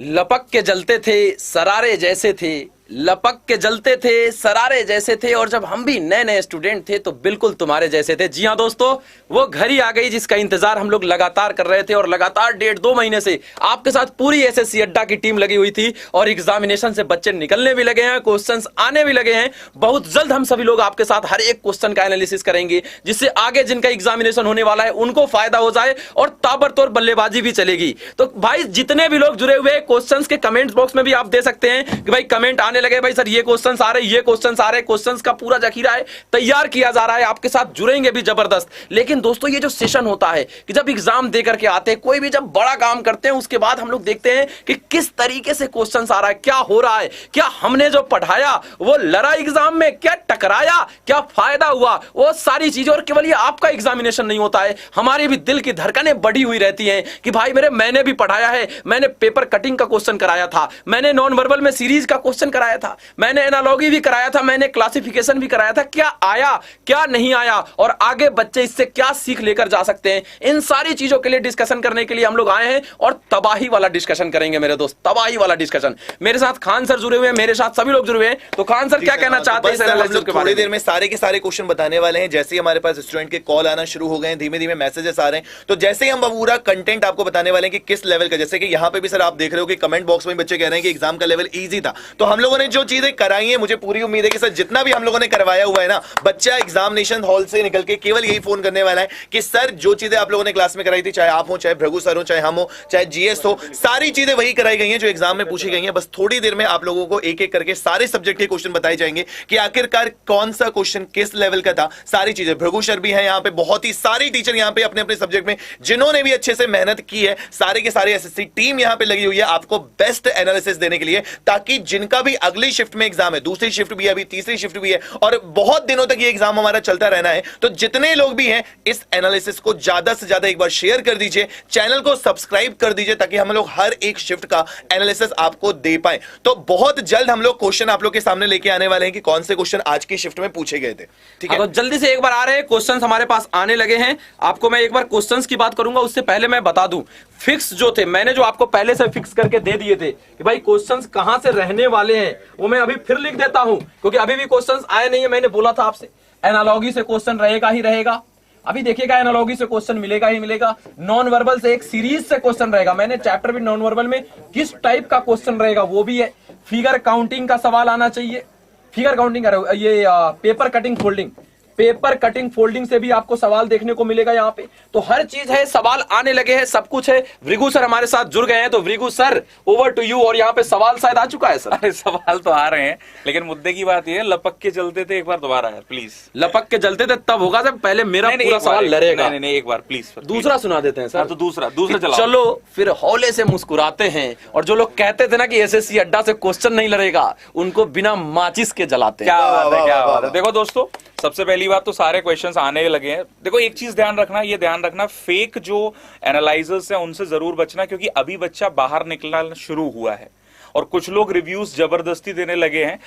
लपक के जलते थे सरारे जैसे थे, लपक के जलते थे सरारे जैसे थे, और जब हम भी नए नए स्टूडेंट थे तो बिल्कुल तुम्हारे जैसे थे। जी हाँ दोस्तों, वो घड़ी आ गई जिसका इंतजार हम लोग लगातार कर रहे थे, और लगातार 1.5-2 महीने से आपके साथ पूरी एसएससी अड्डा की टीम लगी हुई थी, और एग्जामिनेशन से बच्चे निकलने भी लगे हैं, क्वेश्चंस आने भी लगे हैं। बहुत जल्द हम सभी लोग आपके साथ हर एक क्वेश्चन का एनालिसिस करेंगे, जिससे आगे जिनका एग्जामिनेशन होने वाला है उनको फायदा हो जाए और ताबड़तोड़ बल्लेबाजी भी चलेगी। तो भाई जितने भी लोग जुड़े हुए क्वेश्चंस के कमेंट बॉक्स में भी आप दे सकते हैं कि भाई कमेंट आने लगे, भाई सर ये क्वेश्चंस आ रहे, ये क्वेश्चंस आ रहे, क्वेश्चंस का पूरा जखीरा है, तैयार किया जा रहा है, आपके साथ जुड़ेंगे भी जबरदस्त। लेकिन दोस्तों ये जो सेशन होता है कि जब एग्जाम दे करके आते हैं, कोई भी जब बड़ा काम करते हैं, उसके बाद हम लोग देखते हैं कि किस तरीके से क्वेश्चंस आ रहा है, क्या हो रहा है, क्या हमने जो पढ़ाया वो लड़ा एग्जाम में, क्या टकराया, क्या फायदा हुआ, वो सारी चीजें। और केवल ये आपका एग्जामिनेशन नहीं होता है, हमारी भी दिल की धड़कनें बढ़ी हुई रहती हैं कि भाई मैंने भी पढ़ाया है, मैंने पेपर कटिंग का क्वेश्चन कराया था, मैंने नॉन वर्बल में सीरीज का क्वेश्चन कराया था, मैंने एनालॉगी भी कराया था, मैंने क्लासिफिकेशन भी कराया था, क्या आया क्या नहीं आया, और आगे बच्चे इससे क्या सीख लेकर जा सकते हैं। इन सारी चीजों के लिए डिस्कशन करने के लिए हम लोग आए हैं, और तबाही वाला डिस्कशन करेंगे मेरे दोस्त, तबाही वाला डिस्कशन। मेरे साथ खान सर जुड़े हुए हैं, मेरे साथ सभी लोग जुड़े हुए हैं। तो खान सर क्या कहना चाहते हैं इस एनालिसिस के बारे में? थोड़ी देर में सारे के सारे क्वेश्चन बताने वाले हैं। जैसे ही हमारे पास स्टूडेंट के कॉल आना शुरू हो गए हैं, धीमे धीमे मैसेजेस आ रहे हैं, तो जैसे ही हम पूरा कंटेंट आपको बताने वाले हैं कि किस लेवल का, जैसे कि यहां पे भी सर आप देख रहे हो कि कमेंट बॉक्स में बच्चे कह रहे हैं कि एग्जाम का लेवल इजी था। तो हम लोगों ने जो चीजें कराई है, मुझे पूरी उम्मीद है कि सर जितना भी हम लोगों ने करवाया हुआ है ना, बच्चा एग्जामिनेशन हॉल से निकल के केवल यही फोन करने वाला है कि सर जो चीजें आप लोगों ने क्लास में कराई थी, चाहे आप हो, चाहे भृगु सर हो, चाहे हम हो, चाहे जीएस हो, सारी चीजें वही कराई गई हैं जो एग्जाम में पूछी गई हैं। बस थोड़ी देर में आप लोगों को एक एक करके सारे सब्जेक्ट के क्वेश्चन बताए जाएंगे कि आखिरकार कौन सा क्वेश्चन किस लेवल का था। सारी चीजें भृगु सर भी हैं यहाँ पे, बहुत ही सारी टीचर यहाँ पे अपने अपने सब्जेक्ट में जिन्होंने भी अच्छे से मेहनत की है, सारे के सारे एसएससी टीम यहाँ पे लगी हुई है आपको बेस्ट एनालिसिस देने के लिए, ताकि जिनका भी अगली शिफ्ट में एग्जाम है, दूसरी शिफ्ट भी है, अभी तीसरी शिफ्ट भी है, और बहुत दिनों तक ये एग्जाम हमारा चलता रहना है, तो जितने लोग भी हैं इस एनालिसिस को ज्यादा से ज्यादा एक बार शेयर कर दीजिए, चैनल को सब्सक्राइब कर दीजिए, ताकि हम लोग हर एक शिफ्ट का एनालिसिस आपको दे पाए। तो बहुत जल्द हम लोग क्वेश्चन आप लोग के सामने लेके आने वाले हैं कि कौन से क्वेश्चन आज की शिफ्ट में पूछे गए थे। ठीक है, तो जल्दी से एक बार आ रहे हैं क्वेश्चंस, हमारे पास आने लगे हैं। आपको मैं एक बार क्वेश्चंस की बात करूंगा, उससे पहले मैं बता दूं फिक्स जो थे, मैंने जो आपको पहले से फिक्स करके दे दिए थे कि भाई क्वेश्चंस कहां से रहने वाले हैं, वो मैं अभी फिर लिख देता हूं, क्योंकि अभी भी क्वेश्चंस आए नहीं है। मैंने बोला था आपसे एनालॉगी से क्वेश्चन रहेगा ही रहेगा, अभी देखिएगा एनालॉगी से क्वेश्चन मिलेगा ही मिलेगा। नॉन वर्बल से एक सीरीज से क्वेश्चन रहेगा, मैंने चैप्टर भी नॉन वर्बल में किस टाइप का क्वेश्चन रहेगा वो भी है। फिगर काउंटिंग का सवाल आना चाहिए, फिगर काउंटिंग का ये paper cutting folding, paper cutting folding से भी आपको सवाल देखने को मिलेगा यहाँ पे। तो हर चीज है, सवाल आने लगे हैं, सब कुछ है। भृगु सर हमारे साथ जुड़ गए हैं, तो Bhrigu sir over to you. और यहाँ पे सवाल शायद आ चुका है सर। अरे सवाल तो आ रहे हैं, लेकिन मुद्दे की बात ये है, लपक के जलते थे, एक बार दोबारा है प्लीज। लपक के जलते थे तब होगा जब पहले मेरा पूरा सवाल लड़ेगा। नहीं, एक बार प्लीज दूसरा सुना देते हैं सर। तो दूसरा चलाओ। चलो फिर हौले से मुस्कुराते हैं, और जो लोग कहते थे ना कि एसएससी अड्डा से क्वेश्चन नहीं लड़ेगा, उनको बिना माचिस के जलाते हैं। क्या बात है, क्या बात है। देखो दोस्तों, सबसे पहली बात तो सारे क्वेश्चंस आने लगे हैं। देखो एक चीज ध्यान रखना, ये ध्यान रखना, फेक जो एनालाइजर्स हैं उनसे जरूर बचना, क्योंकि अभी बच्चा बाहर निकलना शुरू हुआ है और कुछ लोग रिव्यूज जबरदस्ती देने लगे हैं।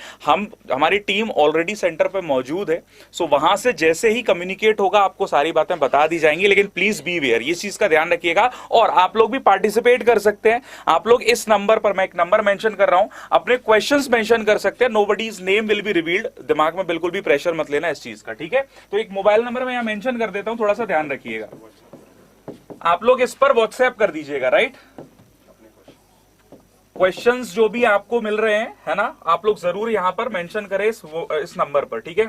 हमारी टीम ऑलरेडी सेंटर पे मौजूद है, सो वहां से जैसे ही कम्युनिकेट होगा आपको सारी बातें बता दी जाएंगी। लेकिन प्लीज बी वेयर, ये चीज का ध्यान रखिएगा। और आप लोग भी पार्टिसिपेट कर सकते हैं। आप लोग इस नंबर पर, मैं एक नंबर मेंशन कर रहा हूं, अपने क्वेश्चंस मेंशन कर सकते हैं। Nobody's name will be revealed. दिमाग में बिल्कुल भी प्रेशर मत लेना इस चीज का, ठीक है। तो एक मोबाइल नंबर मैं यहां मेंशन कर देता हूं, थोड़ा सा ध्यान रखिएगा। आप लोग इस पर व्हाट्सएप कर दीजिएगा, राइट। क्वेश्चंस जो भी आपको मिल रहे हैं, है ना, आप लोग जरूर यहां पर मेंशन करें इस नंबर पर, ठीक है।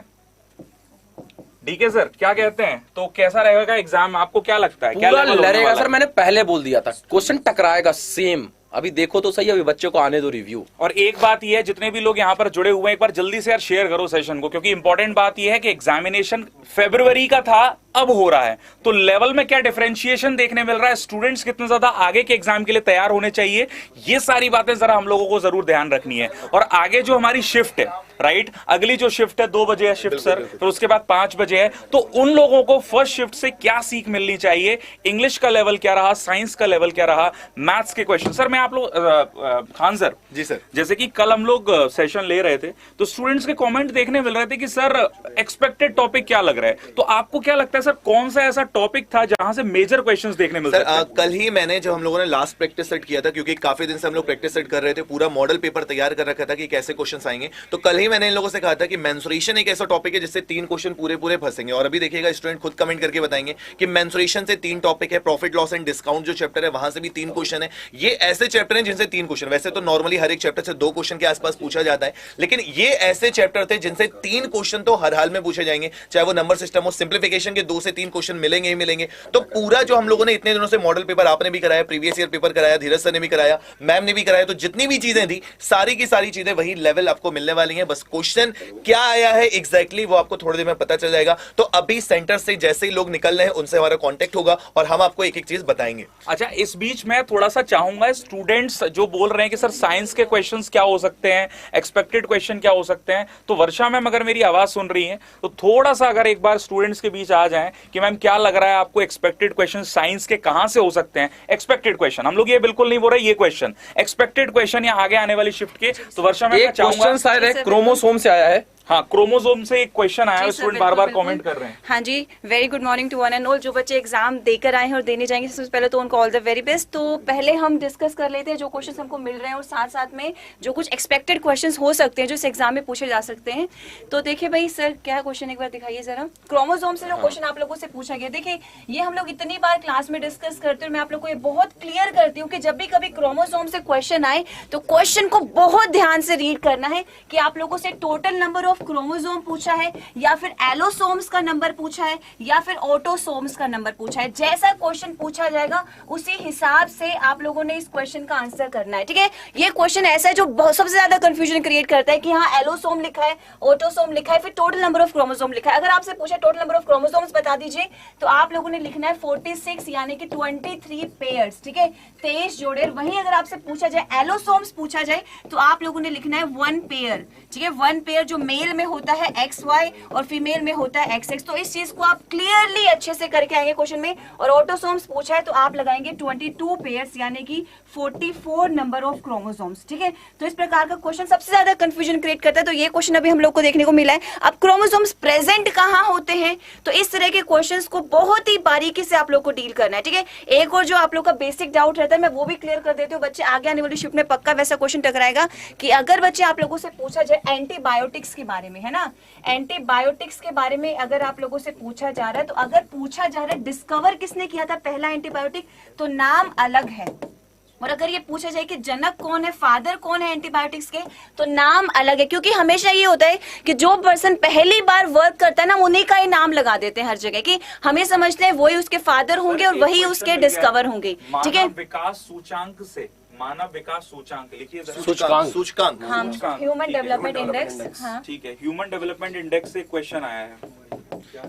डीके सर क्या कहते हैं, तो कैसा रहेगा एग्जाम, आपको क्या लगता है, क्या लड़ेगा सर? मैंने पहले बोल दिया था क्वेश्चन टकराएगा सेम। अभी देखो तो सही, अभी बच्चे को आने दो रिव्यू। और एक बात ये है, जितने भी लोग यहाँ पर जुड़े हुए हैं, एक बार जल्दी से यार शेयर करो सेशन को, क्योंकि इंपॉर्टेंट बात ये है कि एग्जामिनेशन फरवरी का था, अब हो रहा है, तो लेवल में क्या डिफरेंशिएशन देखने मिल रहा है, स्टूडेंट्स कितने ज्यादा आगे के एग्जाम के लिए तैयार होने चाहिए, ये सारी बातें जरा हम लोगों को जरूर ध्यान रखनी है। और आगे जो हमारी शिफ्ट है, राइट, अगली जो शिफ्ट है 2 बजे है शिफ्ट सर, फिर उसके बाद 5 बजे है, तो उन लोगों को फर्स्ट शिफ्ट से क्या सीख मिलनी चाहिए, इंग्लिश का लेवल क्या रहा, साइंस का लेवल क्या रहा, मैथ्स के क्वेश्चन। सर मैं आप लोग खान सर जी सर, जैसे कि कल हम लोग सेशन ले रहे थे, तो स्टूडेंट्स के कमेंट देखने मिल रहे थे कि सर एक्सपेक्टेड टॉपिक क्या लग रहा है, तो आपको क्या लगता है सर कौन सा ऐसा टॉपिक था जहां से मेजर क्वेश्चंस देखने मिल सकते हैं? कल ही मैंने जब हम लोगों ने लास्ट प्रैक्टिस सेट किया था, क्योंकि काफी दिन से हम लोग प्रैक्टिस सेट कर रहे थे, पूरा मॉडल पेपर तैयार कर रखा था कि कैसे क्वेश्चंस आएंगे, तो कल ही मैंने इन लोगों से कहा था कि मेंसुरेशन एक ऐसा टॉपिक है जिससे 3 क्वेश्चन पूरे पूरे फंसेंगे। और अभी देखिएगा स्टूडेंट खुद कमेंट करके बताएंगे कि मेंसुरेशन से 3 टॉपिक है, प्रॉफिट लॉस एंड डिस्काउंट जो चैप्टर है वहां से भी 3 क्वेश्चन है। ये ऐसे चैप्टर हैं जिनसे 3 क्वेश्चन, वैसे तो नॉर्मली हर एक चैप्टर से 2 क्वेश्चन के आसपास पूछा जाता है, लेकिन ये ऐसे चैप्टर थे जिनसे 3 क्वेश्चन तो हर हाल में पूछे जाएंगे, चाहे वो नंबर सिस्टम हो, सिंप्लीफिकेशन के 2 से 3 क्वेश्चन मिलेंगे ही मिलेंगे। तो पूरा जो हम लोगों ने इतने दिनों से मॉडल पेपर, आपने भी कराया, प्रीवियस ईयर पेपर कराया, धीरज सर ने भी कराया, मैम ने भी कराया, तो जितनी भी चीजें थी सारी की सारी चीजें वही लेवल आपको मिलने वाली हैं। बस क्वेश्चन क्या आया है एग्जैक्टली वो आपको थोड़ी देर में पता चल जाएगा। तो अभी सेंटर से जैसे ही लोग निकल रहे हैं उनसे हमारा कांटेक्ट होगा और हम आपको एक एक चीज बताएंगे। अच्छा, इस बीच मैं थोड़ा सा चाहूंगा, स्टूडेंट्स जो बोल रहे हैं कि सर साइंस के क्वेश्चंस क्या हो सकते हैं, एक्सपेक्टेड क्वेश्चन क्या हो सकते हैं, तो वर्षा मैम अगर मेरी आवाज सुन रही है तो थोड़ा सा अगर एक बार स्टूडेंट्स के बीच आ जाएं कि मैम क्या लग रहा है आपको, एक्सपेक्टेड क्वेश्चन साइंस के कहां से हो सकते हैं। एक्सपेक्टेड क्वेश्चन हम लोग ये बिल्कुल नहीं बोल रहे, ये क्वेश्चन एक्सपेक्टेड क्वेश्चन या आगे आने वाली शिफ्ट के, तो वर्षा मैम एक क्वेश्चन शायद है क्रोमोसोम से आया है। हाँ, क्रोमोसोम से एक क्वेश्चन आया है, स्टूडेंट बार बार कमेंट कर रहे हैं। हाँ जी, very good morning to one and all. जो बच्चे एग्जाम देकर आए हैं और देने जाएंगे सबसे पहले तो उनको ऑल द वेरी बेस्ट। तो पहले हम डिस्कस कर लेते हैं जो क्वेश्चंस हमको मिल रहे हैं और साथ साथ में जो कुछ एक्सपेक्टेड क्वेश्चंस हो सकते हैं जो इस एग्जाम में पूछे जा सकते हैं। तो देखिए भाई सर, क्या क्वेश्चन एक बार दिखाइए जरा। क्रोमोसोम से जो क्वेश्चन आप लोगों से पूछा गया, देखिए ये हम लोग इतनी बार क्लास में डिस्कस करते हैं, मैं आप लोग को ये बहुत क्लियर करती हूँ कि जब भी कभी क्रोमोसोम से क्वेश्चन आए तो क्वेश्चन को बहुत ध्यान से रीड करना है कि आप लोगों से टोटल नंबर ऑफ क्रोमोसोम पूछा है या फिर एलोसोम्स का नंबर पूछा है या फिर ऑटोसोम्स का नंबर पूछा है। जैसा क्वेश्चन पूछा जाएगा उसी हिसाब से आप लोगों ने इस क्वेश्चन का आंसर करना है, ठीक है। ये क्वेश्चन ऐसा है जो सबसे ज्यादा कंफ्यूजन क्रिएट करता है कि हाँ एलोसोम लिखा है, ऑटोसोम लिखा है, फिर टोटल नंबर ऑफ क्रोमोसोम लिखा है। अगर आपसे पूछा टोटल नंबर ऑफ क्रोमोसोम्स बता दीजिए तो आप लोगों ने लिखना है 46 यानी कि 23 पेयर्स, ठीक है, 23 जोड़े। वहीं अगर आपसे पूछा जाए एलोसोम्स पूछा जाए तो आप लोगों ने लिखना है 1 पेयर, ठीक है। 1 पेयर जो मेल में होता है XY और फीमेल में होता है XX। तो इस चीज को आप क्लियरली अच्छे से करके आएंगे क्वेश्चन में। और ऑटोसोम्स पूछा है तो आप लगाएंगे 22 पेयर्स यानी कि 44 नंबर ऑफ क्रोमोसोम्स, ठीक है। तो इस प्रकार का क्वेश्चन सबसे ज्यादा कंफ्यूजन क्रिएट करता है, तो ये क्वेश्चन अभी हम लोग को देखने को मिला है। अब क्रोमोसोम्स प्रेजेंट कहां होते हैं, तो इस तरह के क्वेश्चंस को बहुत ही बारीकी से आप लोग को डील करना है, ठीक है। एक और जो आप लोग का बेसिक डाउट रहता है मैं वो भी क्लियर कर देती हूँ, बच्चे आगे आने वाली शिफ्ट में पक्का वैसा क्वेश्चन टकराएगा कि अगर बच्चे आप लोगों से पूछा जाए एंटीबायोटिक्स के बारे में, है ना, एंटीबायोटिक्स के बारे में अगर आप लोगों से पूछा जा रहा है, तो अगर पूछा जा रहा है डिस्कवर किसने किया था पहला एंटीबायोटिक, तो नाम अलग है। और अगर ये पूछा जाए कि जनक कौन है, फादर कौन है एंटीबायोटिक्स के, तो नाम अलग है। क्योंकि हमेशा ये होता है कि जो पर्सन पहली बार वर्क करता है ना, उन्हीं का ही नाम लगा देते हैं हर जगह कि हमें समझते हैं वही उसके फादर होंगे और वही उसके डिस्कवर होंगे, ठीक है। विकास सूचांक से, मानव विकास सूचांक लिखिए, सूचकांक हाँ, ह्यूमन डेवलपमेंट इंडेक्स, हाँ ठीक है। ह्यूमन डेवलपमेंट इंडेक्स से क्वेश्चन आया है।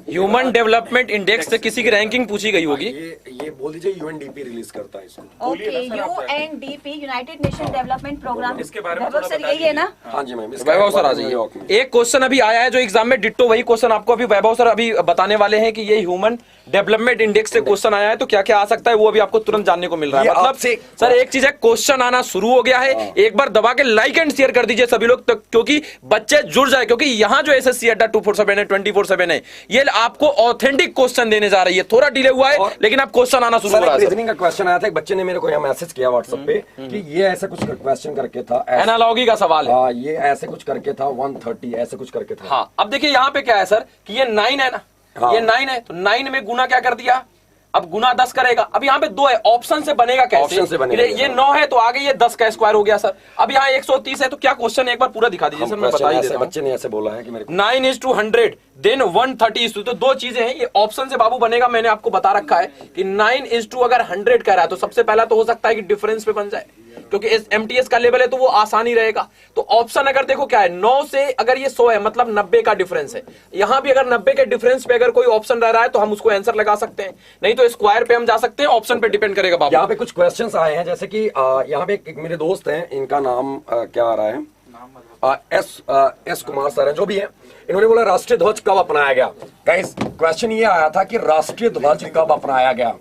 ह्यूमन डेवलपमेंट इंडेक्स से किसी की रैंकिंग पूछी गई होगी। ये बोल दीजिए, यूएनडीपी रिलीज करता है इसको। Okay, UNDP United Nation Development Programme, इसके बारे में वैभव सर यही है ना। हाँ जी मैम, वैभव सर आ जाइए। एक क्वेश्चन अभी आया है जो एग्जाम में डिट्टो वही क्वेश्चन आपको अभी वैभव सर अभी बताने वाले हैं कि ये ह्यूमन डेवलपमेंट इंडेक्स से क्वेश्चन आया है, तो क्या क्या आ सकता है वो अभी आपको तुरंत जानने को मिल रहा है। मतलब सर एक चीज है, क्वेश्चन आना शुरू हो गया है, एक बार दबा के लाइक एंड शेयर कर दीजिए सभी लोग, क्योंकि बच्चे जुड़ जाए। क्योंकि यहाँ जो एसएससी अड्डा 247 है, 24/7 है, ये आपको ऑथेंटिक क्वेश्चन देने जा रही है। थोड़ा डिले हुआ है लेकिन अब क्वेश्चन आना शुरू हो रहा है। रीजनिंग का क्वेश्चन आया था, एक बच्चे ने मेरे को यहाँ मैसेज किया व्हाट्सएप पे कि ये ऐसे कुछ क्वेश्चन करके था, एनालॉजी का सवाल है। ये ऐसे कुछ करके था, 130 ऐसे कुछ करके था। हाँ, अब देखिए यहाँ पे क्या है सर कि ये 9 है ना, ये 9 है, तो 9 में गुना क्या कर दिया, अब गुना 10 करेगा। अब यहाँ पे 2 है, ऑप्शन से बनेगा कैसे, ऑप्शन से बनेगा। ये 9 है तो आगे ये 10 का स्क्वायर हो गया सर। अब यहाँ 130 है, तो क्या क्वेश्चन एक बार पूरा दिखा दीजिए सर, मैं बता ही देता हूं। बच्चे ने ऐसे बोला है कि मेरे 9:100 देन 130, तो 2 चीजें हैं, ये ऑप्शन से बाबू बनेगा। मैंने आपको बता रखा है कि 9:100 अगर 100 कह रहा है तो सबसे पहला तो हो सकता है कि डिफरेंस पे बन जाए, क्योंकि इस एमटीएस का लेवल है तो वो आसानी रहेगा। तो ऑप्शन अगर देखो क्या है, 9 से अगर ये 100 है मतलब 90 का डिफरेंस है। यहां भी अगर 90 के डिफरेंस पे अगर कोई ऑप्शन रह रहा है तो हम उसको आंसर लगा सकते हैं, नहीं तो स्क्वायर पे हम जा सकते हैं, ऑप्शन पे डिपेंड करेगा बाबू। यहाँ पे कुछ क्वेश्चंस आए हैं, जैसे कि यहाँ पे एक मेरे दोस्त हैं, इनका नाम क्या आ रहा है, एस कुमार सर है, जो भी है। इन्होंने बोला राष्ट्रीय ध्वज कब अपनाया गया। गाइस क्वेश्चन ये आया था कि राष्ट्रीय ध्वज कब अपनाया गया,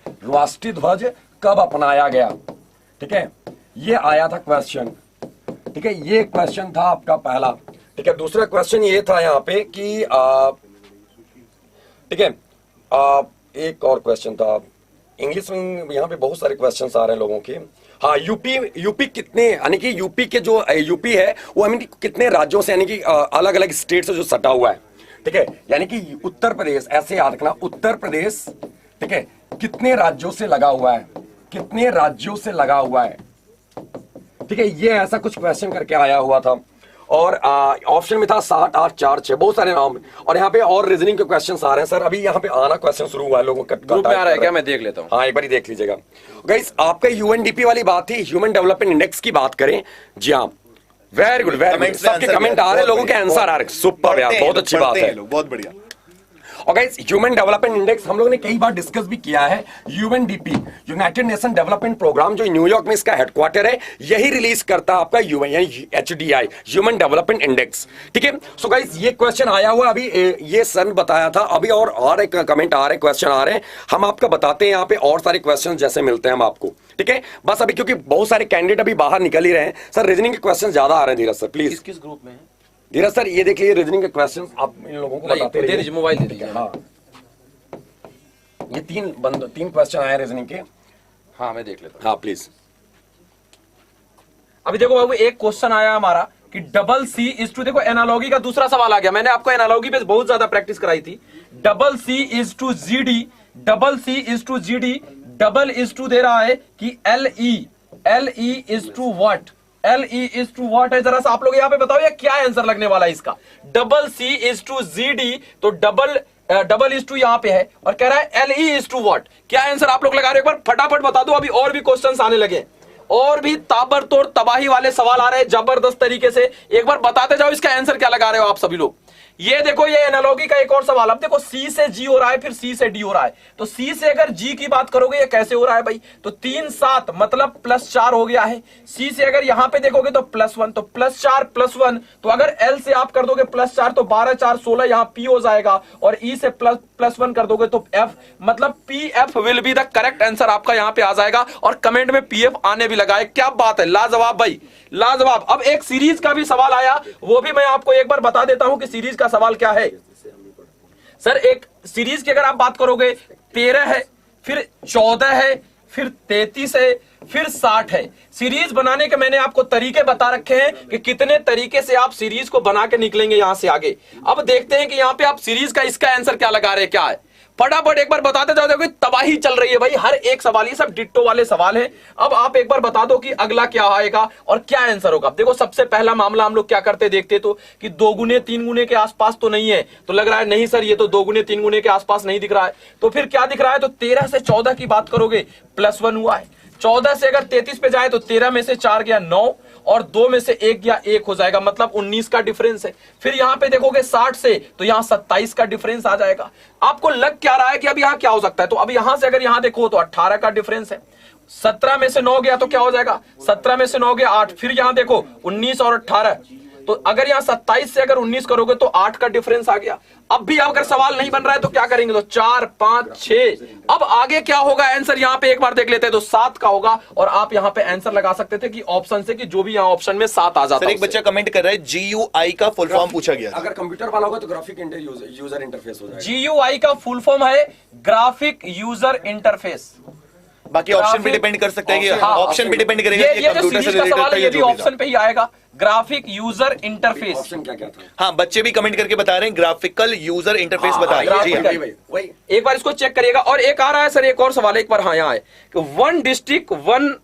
राष्ट्रीय ध्वज कब अपनाया गया, ठीक है, ये आया था क्वेश्चन, ठीक है। ये क्वेश्चन था आपका पहला, ठीक है। दूसरा क्वेश्चन ये था यहाँ पे कि ठीक है, एक और क्वेश्चन था इंग्लिश में, यहाँ पे बहुत सारे क्वेश्चन आ रहे हैं लोगों के। हाँ, यूपी कितने, यानी कि यूपी के जो यूपी है वो यानी कि कितने राज्यों से, यानी कि अलग अलग स्टेट से जो सटा हुआ है, ठीक है, यानी कि उत्तर प्रदेश, ऐसे याद रखना, उत्तर प्रदेश, ठीक है, कितने राज्यों से लगा हुआ है, कितने राज्यों से लगा हुआ है, ठीक है, ये ऐसा कुछ क्वेश्चन करके आया हुआ था। और ऑप्शन में था 7, 8, 4, 6, बहुत सारे नाम। और यहाँ पे और रीजनिंग के क्वेश्चंस आ रहे हैं सर, अभी यहाँ पे आना क्वेश्चन शुरू हुआ है, लोगों का ग्रुप में आ रहा है क्या? मैं देख लेता हूँ। हाँ, एक बार देख लीजिएगा गाइस। आपका यूएनडीपी वाली बात थी, ह्यूमन डेवलपमेंट इंडेक्स की बात करें, जी हाँ, वेरी गुड, वेरी गुड, सबके कमेंट आ रहे हैं, लोगों के आंसर आ रहे हैं, सुपर यार, बहुत अच्छी बात है, बहुत बढ़िया। और गाइस ह्यूमन डेवलपमेंट इंडेक्स हम लोगों ने कई बार डिस्कस भी किया है। UNDP, United Nation Development Programme, जो न्यूयॉर्क में इसका हेडक्वार्टर है, यही रिलीज करता है आपका यूएन यानी एचडीआई, ह्यूमन डेवलपमेंट इंडेक्स, ठीक है। सो गाइस ये क्वेश्चन आया हुआ अभी, ये सन बताया था, अभी और आ रहे कमेंट आ रहे, क्वेश्चन आ रहे हैं, हम आपका बताते हैं यहाँ पे और सारे क्वेश्चन जैसे मिलते हैं हम आपको, ठीक है। बस अभी क्योंकि बहुत सारे कैंडिडेट अभी बाहर निकल ही रहे हैं सर, रीजनिंग के क्वेश्चन ज्यादा आ रहे हैं, धीरज सर प्लीज। किस ग्रुप में है धीरज सर? ये देख लीजिए रीजनिंग के क्वेश्चन, आप इन लोगों को बताते दे दीजिए, मोबाइल दे दीजिए। हाँ, ये तीन क्वेश्चन आए रीजनिंग के। हाँ, मैं देख लेता हूँ। हाँ प्लीज। अभी देखो बाबू, एक क्वेश्चन आया हमारा कि डबल सी इज टू, देखो एनालॉगी का दूसरा सवाल आ गया, मैंने आपको एनालॉगी पे बहुत ज्यादा प्रैक्टिस कराई थी। Double C is to G D, double C is to G D, double is to दे रहा है कि L E is to what, L E is to what है, जरा सा आप लोग यहाँ पे बताओ ये क्या आंसर लगने वाला है इसका। Double C is to G D, तो डबल इज टू यहाँ पे है, और कह रहा है L E is to what, क्या आंसर आप लोग लगा रहे हो? एक बार फटाफट बता दो, अभी और भी क्वेश्चंस आने लगे, और भी ताबड़तोड़ तबाही वाले सवाल आ रहे हैं जबरदस्त तरीके से। एक बार बताते जाओ इसका आंसर क्या लगा रहे हो आप सभी लोग। ये देखो, ये एनालॉगी का एक और सवाल, अब देखो सी से जी हो रहा है, फिर सी से डी हो रहा है, तो सी से अगर जी की बात करोगे ये कैसे हो रहा है भाई, तो 3, 7 मतलब +4 हो गया है। सी से अगर यहां पे देखोगे तो +1, तो +4 +1, तो अगर एल से आप कर दोगे +4 तो 12, 4, 16 यहां पी हो जाएगा, और ई से +1 कर दोगे तो एफ, मतलब P F will be the correct answer आपका यहां पे आ जाएगा। और कमेंट में पी एफ आने भी लगा है, क्या बात है, लाजवाब भाई, लाजवाब। अब एक सीरीज का भी सवाल आया, वो भी मैं आपको एक बार बता देता हूं कि सीरीज का सवाल क्या है। सर एक सीरीज की अगर आप बात करोगे 13 है, फिर 14 है, फिर 33 है, फिर 60 है। सीरीज बनाने के मैंने आपको तरीके बता रखे हैं कि कितने तरीके से आप सीरीज को बना के निकलेंगे यहां से आगे। अब देखते हैं कि यहां पे आप सीरीज का इसका आंसर क्या लगा रहे हैं, क्या है, फटाफट एक बार बताते जाओ। देखो तबाही चल रही है भाई, हर एक सवाल, ये सब डिट्टो वाले सवाल हैं। अब आप एक बार बता दो कि अगला क्या आएगा और क्या आंसर होगा। देखो सबसे पहला मामला हम लोग क्या करते देखते तो कि 2 गुने 3 गुने के आसपास तो नहीं है, तो लग रहा है नहीं सर ये तो 2 गुने 3 गुने के आसपास नहीं दिख रहा है, तो फिर क्या दिख रहा है, तो 13 से 14 की बात करोगे +1 हुआ है। 14 से अगर 33 पे जाए तो 13 में से 4 गया 9, और 2 में से 1 गया 1 हो जाएगा, मतलब 19 का डिफरेंस है। फिर यहां पे देखोगे 60 से तो यहां 27 का डिफरेंस आ जाएगा। आपको लग क्या रहा है कि अब यहां क्या हो सकता है, तो अब यहां से अगर यहां देखो तो 18 का डिफरेंस है। 17 में से 9 गया तो क्या हो जाएगा, 17 में से 9 गया 8, फिर यहां देखो 19 और 18, तो अगर यहां 27 से अगर 19 करोगे तो 8 का डिफरेंस आ गया। अब भी अगर सवाल नहीं बन रहा है तो क्या करेंगे, तो 4, 5, 6, अब आगे क्या होगा आंसर यहां पे एक बार देख लेते हैं, तो 7 का होगा। और आप यहां पे आंसर लगा सकते थे कि ऑप्शन से, कि जो भी यहां ऑप्शन में 7 आ जाता है। एक बच्चा कमेंट कर रहा है GUI का फुल फॉर्म पूछा गया। अगर कंप्यूटर वाला होगा तो ग्राफिक यूजर इंटरफेस हो जाएगा। GUI का फुल फॉर्म है ग्राफिक यूजर इंटरफेस। बाकी ऑप्शन पे डिपेंड कर सकते हैं कि ऑप्शन पे डिपेंड करेगा कि ये जो कंप्यूटर से सीरीज का सवाल है ये भी रिलेटेड ऑप्शन पे ही आएगा, ग्राफिक यूजर इंटरफेस। ऑप्शन क्या क्या था? हाँ, बच्चे भी कमेंट करके बता रहे हैं ग्राफिकल यूजर इंटरफेस बताइए। जी हाँ। वही एक बार इसको चेक करिएगा। और एक आ रहा है सर, एक और सवाल एक बार, हाँ यहाँ है कि 1 डिस्ट्रिक्ट 1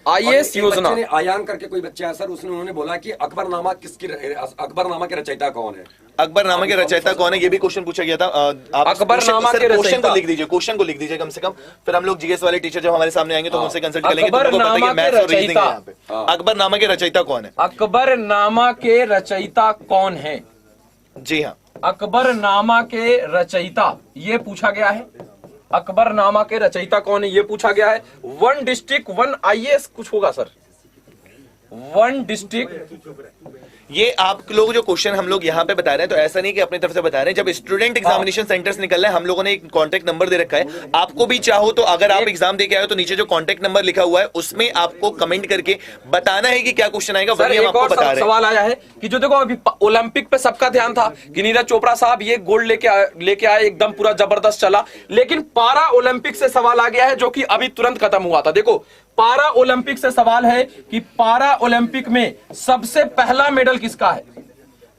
IAS योजना। आयान करके कोई बच्चा है सर, उसने उन्होंने बोला कि अकबरनामा के रचयिता कौन है? अकबरनामा के रचयिता कौन है, ये भी क्वेश्चन पूछा गया था। आप अकबरनामा के क्वेश्चन रचयिता को लिख दीजिए, क्वेश्चन को लिख दीजिए कम से कम, फिर हम लोग जीएस वाले टीचर जब हमारे सामने आएंगे तो उनसे कंसल्ट करेंगे तो उनको पता है कि मैथ्स और रीजनिंग है यहाँ पे। अकबरनामा के रचयिता कौन है? अकबरनामा के रचयिता कौन है? जी हाँ, अकबरनामा के रचयिता ये पूछा गया है। अकबरनामा के रचयिता कौन है ये पूछा गया है। 1 डिस्ट्रिक्ट 1 IAS कुछ होगा सर, 1 डिस्ट्रिक्ट ये आप लोग जो क्वेश्चन हम लोग यहाँ पे बता रहे हैं, तो ऐसा नहीं कि अपनी तरफ से बता रहे हैं। जब स्टूडेंट एग्जामिनेशन सेंटर्स निकल रहे हैं, हम लोगों ने एक कॉन्टेक्ट नंबर दे रखा है। आपको भी चाहो तो अगर आप एग्जाम दे के आए हो तो नीचे जो कॉन्टेक्ट नंबर लिखा हुआ है उसमें आपको कमेंट करके बताना है कि क्या क्वेश्चन आएगा, सर वही हम एक आपको और बता रहे हैं। सवाल आया है कि जो देखो अभी ओलंपिक पे सबका ध्यान था कि नीरज चोपड़ा साहब ये गोल्ड लेके आए, एकदम पूरा जबरदस्त चला, लेकिन पारा ओलंपिक से सवाल आ गया है जो कि अभी तुरंत खत्म हुआ था। देखो पारा ओलंपिक से सवाल है कि पारा ओलंपिक में सबसे पहला मेडल किसका है?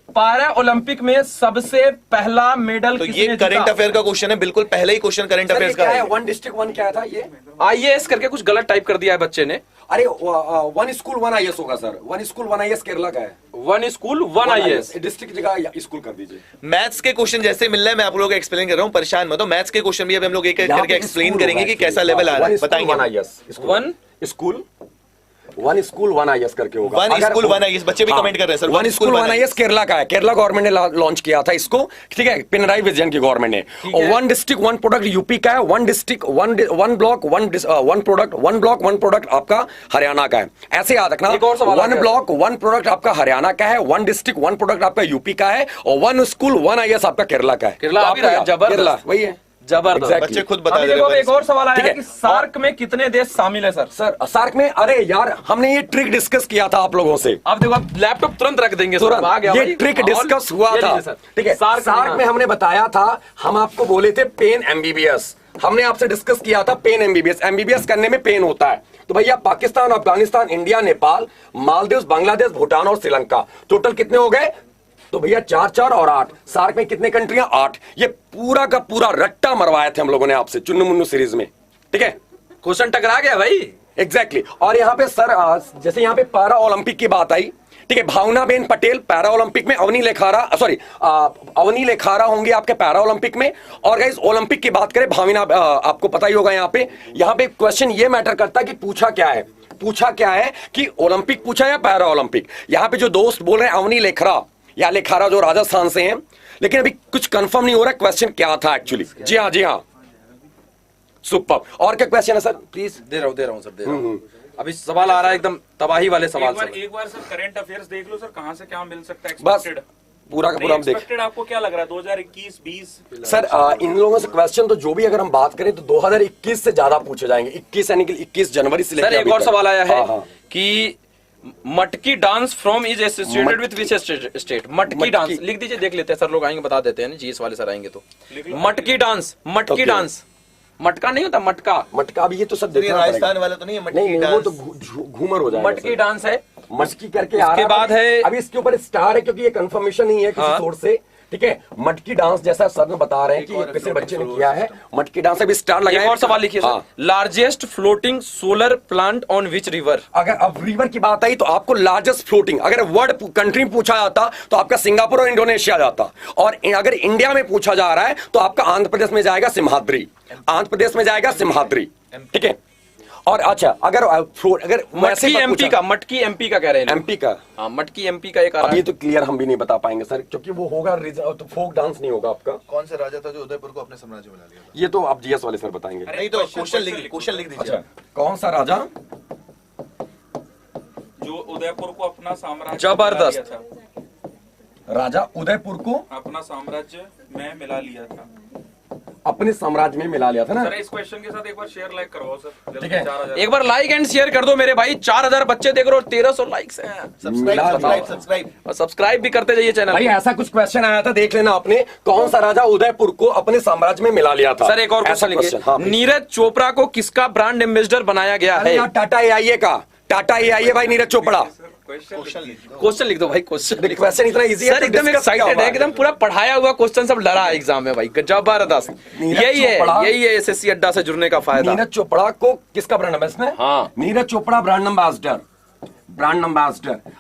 पारा ओलंपिक में सबसे पहला मेडल तो किसने ये जीता? करंट अफेयर का क्वेश्चन है, बिल्कुल पहले ही क्वेश्चन करंट अफेयर्स का है। वन डिस्ट्रिक्ट वन क्या था ये? आईएएस करके कुछ गलत टाइप कर दिया है बच्चे ने। अरे वन स्कूल वन आईएएस होगा sir. One school one IAS Kerala का है। One school one IAS district जगह स्कूल कर दीजिए। मैथ्स के क्वेश्चन जैसे मिल रहा है, मैं आप लोगों को एक्सप्लेन कर रहा हूं, परेशान मत हो। मैथ्स के क्वेश्चन भी अभी हम लोग एक एक करके एक्सप्लेन करेंगे कि कैसा लेवल आ रहा है, बताएंगे। वन स्कूल वन आईएएस करके होगा। वन स्कूल वन आईएएस, बच्चे भी कमेंट कर रहे हैं sir. One school one IAS Kerala का है। केरला गवर्नमेंट ने लॉन्च किया था इसको, ठीक है, पिनराई विजयन की गवर्नमेंट ने। और one district one product UP का है। One district one block one product, one block one product आपका हरियाणा का है। ऐसे याद रखना, वन ब्लॉक वन प्रोडक्ट आपका हरियाणा का है, वन डिस्ट्रिक्ट वन प्रोडक्ट आपका यूपी का है, और वन स्कूल वन आईएएस आपका केरला का है। केरला वही है, जबरदस्त। Exactly. बच्चे खुद बता अभी दे देखो रहे एक और सवाल आया ठीक है है। कि सार्क में कितने देश शामिल है सर? सर सार्क में, अरे यार हमने ये ट्रिक डिस्कस किया था आप लोगों से। अब देखो आप लैपटॉप तुरंत रख देंगे सर, तुरंत आ गया ये भाई। ट्रिक डिस्कस हुआ ये था, लीजिए सर। ठीक है। सार्क में हमने बताया था, हम आपको बोले थे पेन एमबीबीएस, हमने आपसे डिस्कस किया था पेन एमबीबीएस। एमबीबीएस करने में पेन होता है, तो भैया पाकिस्तान, अफगानिस्तान, इंडिया, नेपाल, मालदीव, बांग्लादेश, भूटान और श्रीलंका, टोटल कितने हो गए? तो भैया 4 4 और 8। सार्क में कितने कंट्रियां? 8। ये पूरा का पूरा रट्टा मरवाए थे हम लोगों ने आपसे चुन्नू मुन्नू सीरीज में, ठीक है। क्वेश्चन टकरा गया भाई। एग्जैक्टली और यहाँ पे सर जैसे यहाँ पे पैरा ओलंपिक की बात आई, ठीक है, भावनाबेन पटेल पैरा ओलंपिक में, अवनी लेखारा होंगे आपके पैरा ओलंपिक में। और गाइस ओलंपिक की बात करें, भावना आपको पता ही होगा। यहाँ पे क्वेश्चन ये मैटर करता है कि पूछा क्या है कि ओलंपिक पूछा या पैरा ओलंपिक। यहाँ पे जो दोस्त बोल रहे हैं अवनी लेखारा जो राजस्थान से हैं, लेकिन अभी कुछ कंफर्म नहीं हो रहा क्वेश्चन क्या था एक्चुअली। जी हाँ सुपर। और क्या क्वेश्चन है सर? प्लीज। दे रहा हूँ सर, दे रहा हूँ। अभी सवाल आ रहा है एकदम तबाही वाले सवाल सर। एक बार सर करंट अफेयर्स देख लो सर, कहां से क्या मिल सकता है बस एक्सपेक्टेड। पूरा का पूरा हम देख। एक्सपेक्टेड आपको क्या लग रहा है 2021 20? सर इन लोगों से क्वेश्चन तो जो भी अगर हम बात करें तो 2021 से ज्यादा पूछे जाएंगे। 21 यानी कि 21 जनवरी से सर लेकर एक और सवाल आया है हाँ। कि मटकी dance from is associated with which state? मटकी डांस लिख दीजिए, देख लेते हैं सर, लोग आएंगे बता देते हैं ना, जीएस वाले सर आएंगे तो। मटकी डांस मटका नहीं होता, मटका अभी ये तो सब तो ये देखना राजस्थान पड़ेगा। वाला तो नहीं है मटकी नहीं वो डांस? तो घूमर हो जाएगा। मटकी डांस है। मटकी करके उसके बाद है, अभी इसके ऊपर स्टार है क्योंकि ये कंफर्मेशन नहीं है किसी सोर्स से, ठीक है। मटकी डांस जैसा सर ने बता रहे हैं कि ये किसी बच्चे ने किया है, मटकी डांस अभी स्टार लगा। एक और सवाल लिखिए sir, largest floating solar plant on which river? अगर अब रिवर की बात आई तो आपको लार्जेस्ट फ्लोटिंग, अगर वर्ल्ड कंट्री पूछा जाता तो आपका सिंगापुर और इंडोनेशिया जाता, और अगर इंडिया में पूछा जा रहा है तो आपका आंध्र प्रदेश में जाएगा सिम्हाद्री, ठीक है। और अच्छा अगर मटकी एमपी का कह रहे हैं, एमपी का, हाँ मटकी एमपी का एक आ रहा अब है। ये तो क्लियर हम भी नहीं बता पाएंगे सर, क्योंकि वो होगा तो फोक डांस नहीं होगा आपका। कौन सा राजा था जो उदयपुर को अपने साम्राज्य में ला लिया था? ये तो आप जीएस वाले सर बताएंगे। नहीं तो क्वेश्चन लिख दीजिए। कौन सा राजा जो उदयपुर को अपना साम्राज्य जबरदस्त। मिला लिया था। राजा उदयपुर को अपना साम्राज्य में मिला लिया था अपने साम्राज्य में मिला लिया था ना। सर। इस क्वेश्चन के साथ एक बार शेयर लाइक करवाओ सर, ठीक है। 4000। एक बार लाइक एंड शेयर कर दो मेरे भाई, 4000 बच्चे देख रहे हो, 1300 लाइक्स हैं। सब्सक्राइब और सब्सक्राइब भी करते जाइए चैनल। भाई ऐसा कुछ क्वेश्चन आया था, देख लेना आपने, कौन सा राजा उदयपुर को अपने साम्राज्य में मिला लिया था। सर एक और ऐसा क्वेश्चन लिखिए, हाँ, please। नीरज चोपड़ा को किसका ब्रांड एम्बेसडर बनाया गया अरे है? यार टाटा एआईए का, टाटा एआईए भाई नीरज चोपड़ा। क्वेश्चन लिख दो भाई, क्वेश्चन क्वेश्चन इतना इजी है, सर एकदम एक्साइटेड है, एकदम पूरा पढ़ाया हुआ क्वेश्चन सब डरा है एग्जाम में भाई, जबरदस्त। यही है एसएससी अड्डा से जुड़ने का फायदा। नीरज चोपड़ा को किसका ब्रांड एम्बेसडर? हाँ। Neeraj Chopra brand ambassador.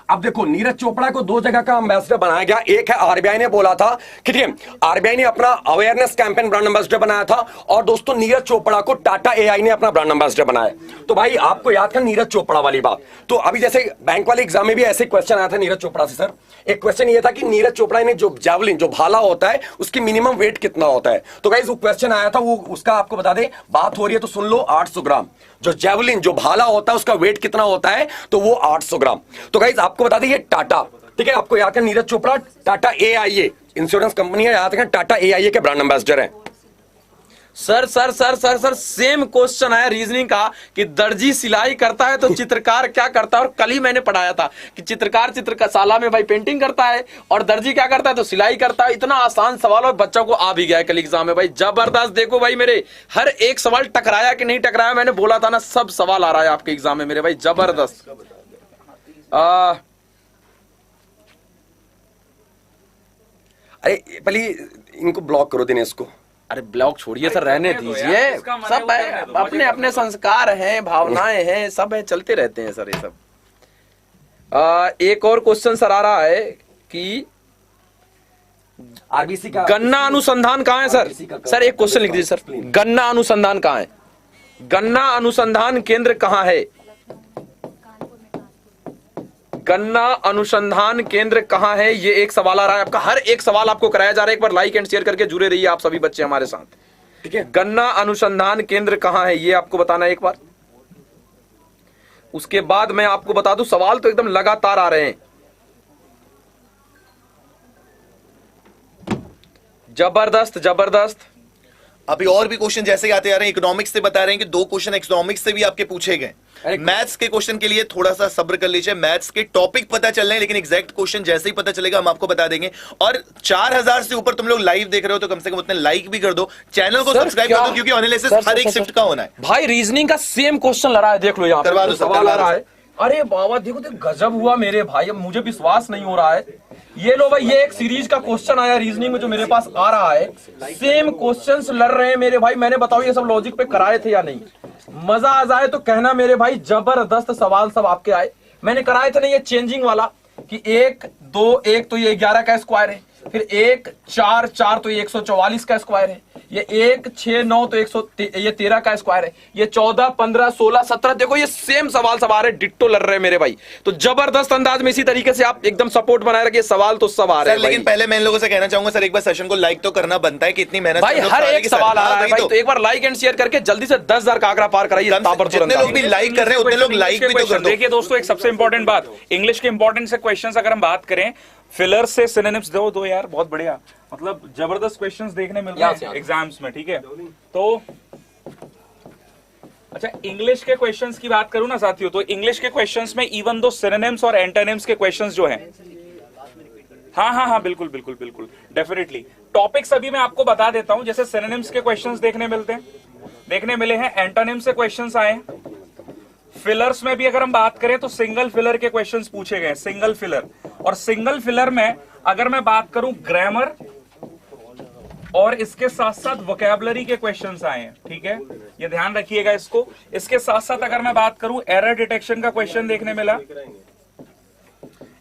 अब देखो नीरज चोपड़ा को 2 जगह का एम्बेसडर बनाया गया। एक है आरबीआई ने बोला था, ठीक है, आरबीआई ने अपना अवेयरनेस कैंपेन ब्रांड एम्बेसडर बनाया था, और दोस्तों नीरज चोपड़ा को टाटा एआई ने अपना ब्रांड एम्बेसडर बनाया। तो भाई आपको याद था नीरज चोपड़ा वाली बात। तो अभी जैसे बैंक वाले एग्जाम में भी ऐसे क्वेश्चन आया था नीरज चोपड़ा से। सर एक क्वेश्चन ये था कि नीरज चोपड़ा ने जो जैवलिन, जो भाला होता है, उसकी मिनिमम वेट कितना होता है। तो गाइस वो क्वेश्चन आया था, वो उसका आपको बता दे, बात हो रही है तो सुन लो, 800 ग्राम। जो जैवलिन, जो भाला होता है, उसका वेट कितना होता है, तो वो 800 ग्राम। तो गाइस आपको बता दें ये टाटा, ठीक है, आपको याद है Neeraj Chopra Tata AIA insurance company है, याद है टाटा AIA के ब्रांड एम्बेसडर हैं। Sir sir sir sir sir same question आया रीजनिंग का कि दर्जी सिलाई करता है तो चित्रकार क्या करता है, और कल ही मैंने पढ़ाया था कि चित्रशाला में भाई पेंटिंग करता है और दर्जी क्या करता है तो सिलाई करता है। इतना आसान सवाल और बच्चों को आ भी गया है कल एग्जाम में भाई, जबरदस्त। देखो भाई मेरे हर एक सवाल टकराया कि नहीं टकराया, मैंने बोला था ना सब सवाल आ रहा है आपके एग्जाम में मेरे भाई, जबरदस्त। अरे पहले इनको ब्लॉक करो दिनेश को। अरे ब्लॉक छोड़िए सर, रहने दीजिए, सब है, अपने अपने संस्कार हैं, भावनाएं हैं, सब है, चलते रहते हैं सर ये सब। एक और क्वेश्चन सर आ रहा है कि RBC का गन्ना अनुसंधान कहाँ है सर? सर एक क्वेश्चन लिख दीजिए सर, गन्ना अनुसंधान कहाँ है? गन्ना अनुसंधान केंद्र कहाँ है? गन्ना अनुसंधान केंद्र कहाँ है, ये एक सवाल आ रहा है आपका। हर एक सवाल आपको कराया जा रहा है, एक बार लाइक एंड शेयर करके जुड़े रहिए आप सभी बच्चे हमारे साथ, ठीक है। गन्ना अनुसंधान केंद्र कहाँ है ये आपको बताना है एक बार। उसके बाद मैं आपको बता दूं, सवाल तो एकदम लगातार आ रहे हैं, जबरदस्त जबरदस्त। अभी और भी क्वेश्चन जैसे आते आ रहे हैं। इकोनॉमिक्स से बता रहे हैं कि 2 क्वेश्चन इकोनॉमिक्स से भी आपके पूछे गए। मैथ्स के क्वेश्चन के लिए थोड़ा सा सब्र कर लीजिए, मैथ्स के टॉपिक पता चल रहे हैं, लेकिन एग्जैक्ट क्वेश्चन जैसे ही पता चलेगा हम आपको बता देंगे। और 4000 से ऊपर तुम लोग लाइव देख रहे हो तो कम से कम उतने लाइक भी कर दो, चैनल को सब्सक्राइब कर दो, क्योंकि एनालिसिस हर एक शिफ्ट का होना है। भाई रीजनिंग का सेम क्वेश्चन लड़ा है, देख लो यहाँ करवा दो, सवाल आ रहा है। अरे बाबा देखो तो गजब हुआ मेरे भाई, अब मुझे विश्वास नहीं हो रहा है। ये लो भाई, ये एक सीरीज का क्वेश्चन आया रीजनिंग में जो मेरे पास आ रहा है, सेम क्वेश्चंस लड़ रहे हैं मेरे भाई। मैंने बताओ ये सब लॉजिक पे कराए थे या नहीं? मजा आ जाए तो कहना मेरे भाई, जबरदस्त सवाल सब आपके आए। मैंने कराए थे ना ये चेंजिंग वाला कि 1 2 1 तो ये 11 का स्क्वायर है, फिर 1 4 4 तो ये 144 का स्क्वायर है, ये 1 6 9 तो 13 का स्क्वायर है, ये 14 15 16 17। देखो ये सेम सवाल सब आ रहे, डिट्टो लड़ रहे मेरे भाई। तो जबरदस्त अंदाज में इसी तरीके से आप एकदम सपोर्ट बनाए रखिए, सवाल तो सब आ रहे हैं। लेकिन पहले मैं इन लोगों से कहना चाहूंगा सर, एक बार सेशन को लाइक तो करना बनता है कि इतनी मेहनत भाई हर एक सवाल आ रहा है भाई, तो एक बार लाइक एंड शेयर करके जल्दी से 10,000 का आंकड़ा पार कराइए। जितने लोग भी लाइक कर रहे हैं उतने लोग लाइक भी तो कर दो। देखिए दोस्तों, एक सबसे इंपॉर्टेंट बात, इंग्लिश के इंपॉर्टेंट से क्वेश्चंस अगर हम बात करें, फिलर से सिनोनिम्स दो यार, बहुत बढ़िया, मतलब जबरदस्त क्वेश्चंस देखने मिल रहे हैं एग्जाम्स में, ठीक है। तो अच्छा, इंग्लिश के क्वेश्चंस की बात करूं ना साथियों, तो इंग्लिश के क्वेश्चंस में इवन दो सिनोनिम्स और एंटोनिम्स के क्वेश्चंस जो हैं, हाँ बिल्कुल बिल्कुल बिल्कुल डेफिनेटली। टॉपिक्स अभी मैं आपको बता देता हूं, जैसे सिनोनिम्स के क्वेश्चंस देखने मिले हैं, एंटोनिम्स से क्वेश्चंस आए। फिलर्स में भी अगर हम बात करें तो सिंगल फिलर के क्वेश्चंस पूछे गए, सिंगल फिलर। और सिंगल फिलर में अगर मैं बात करूं, ग्रामर और इसके साथ साथ वोकैबुलरी के क्वेश्चंस आए हैं, ठीक है, ये ध्यान रखिएगा इसको। इसके साथ साथ अगर मैं बात करूं, एरर डिटेक्शन का क्वेश्चन देखने मिला,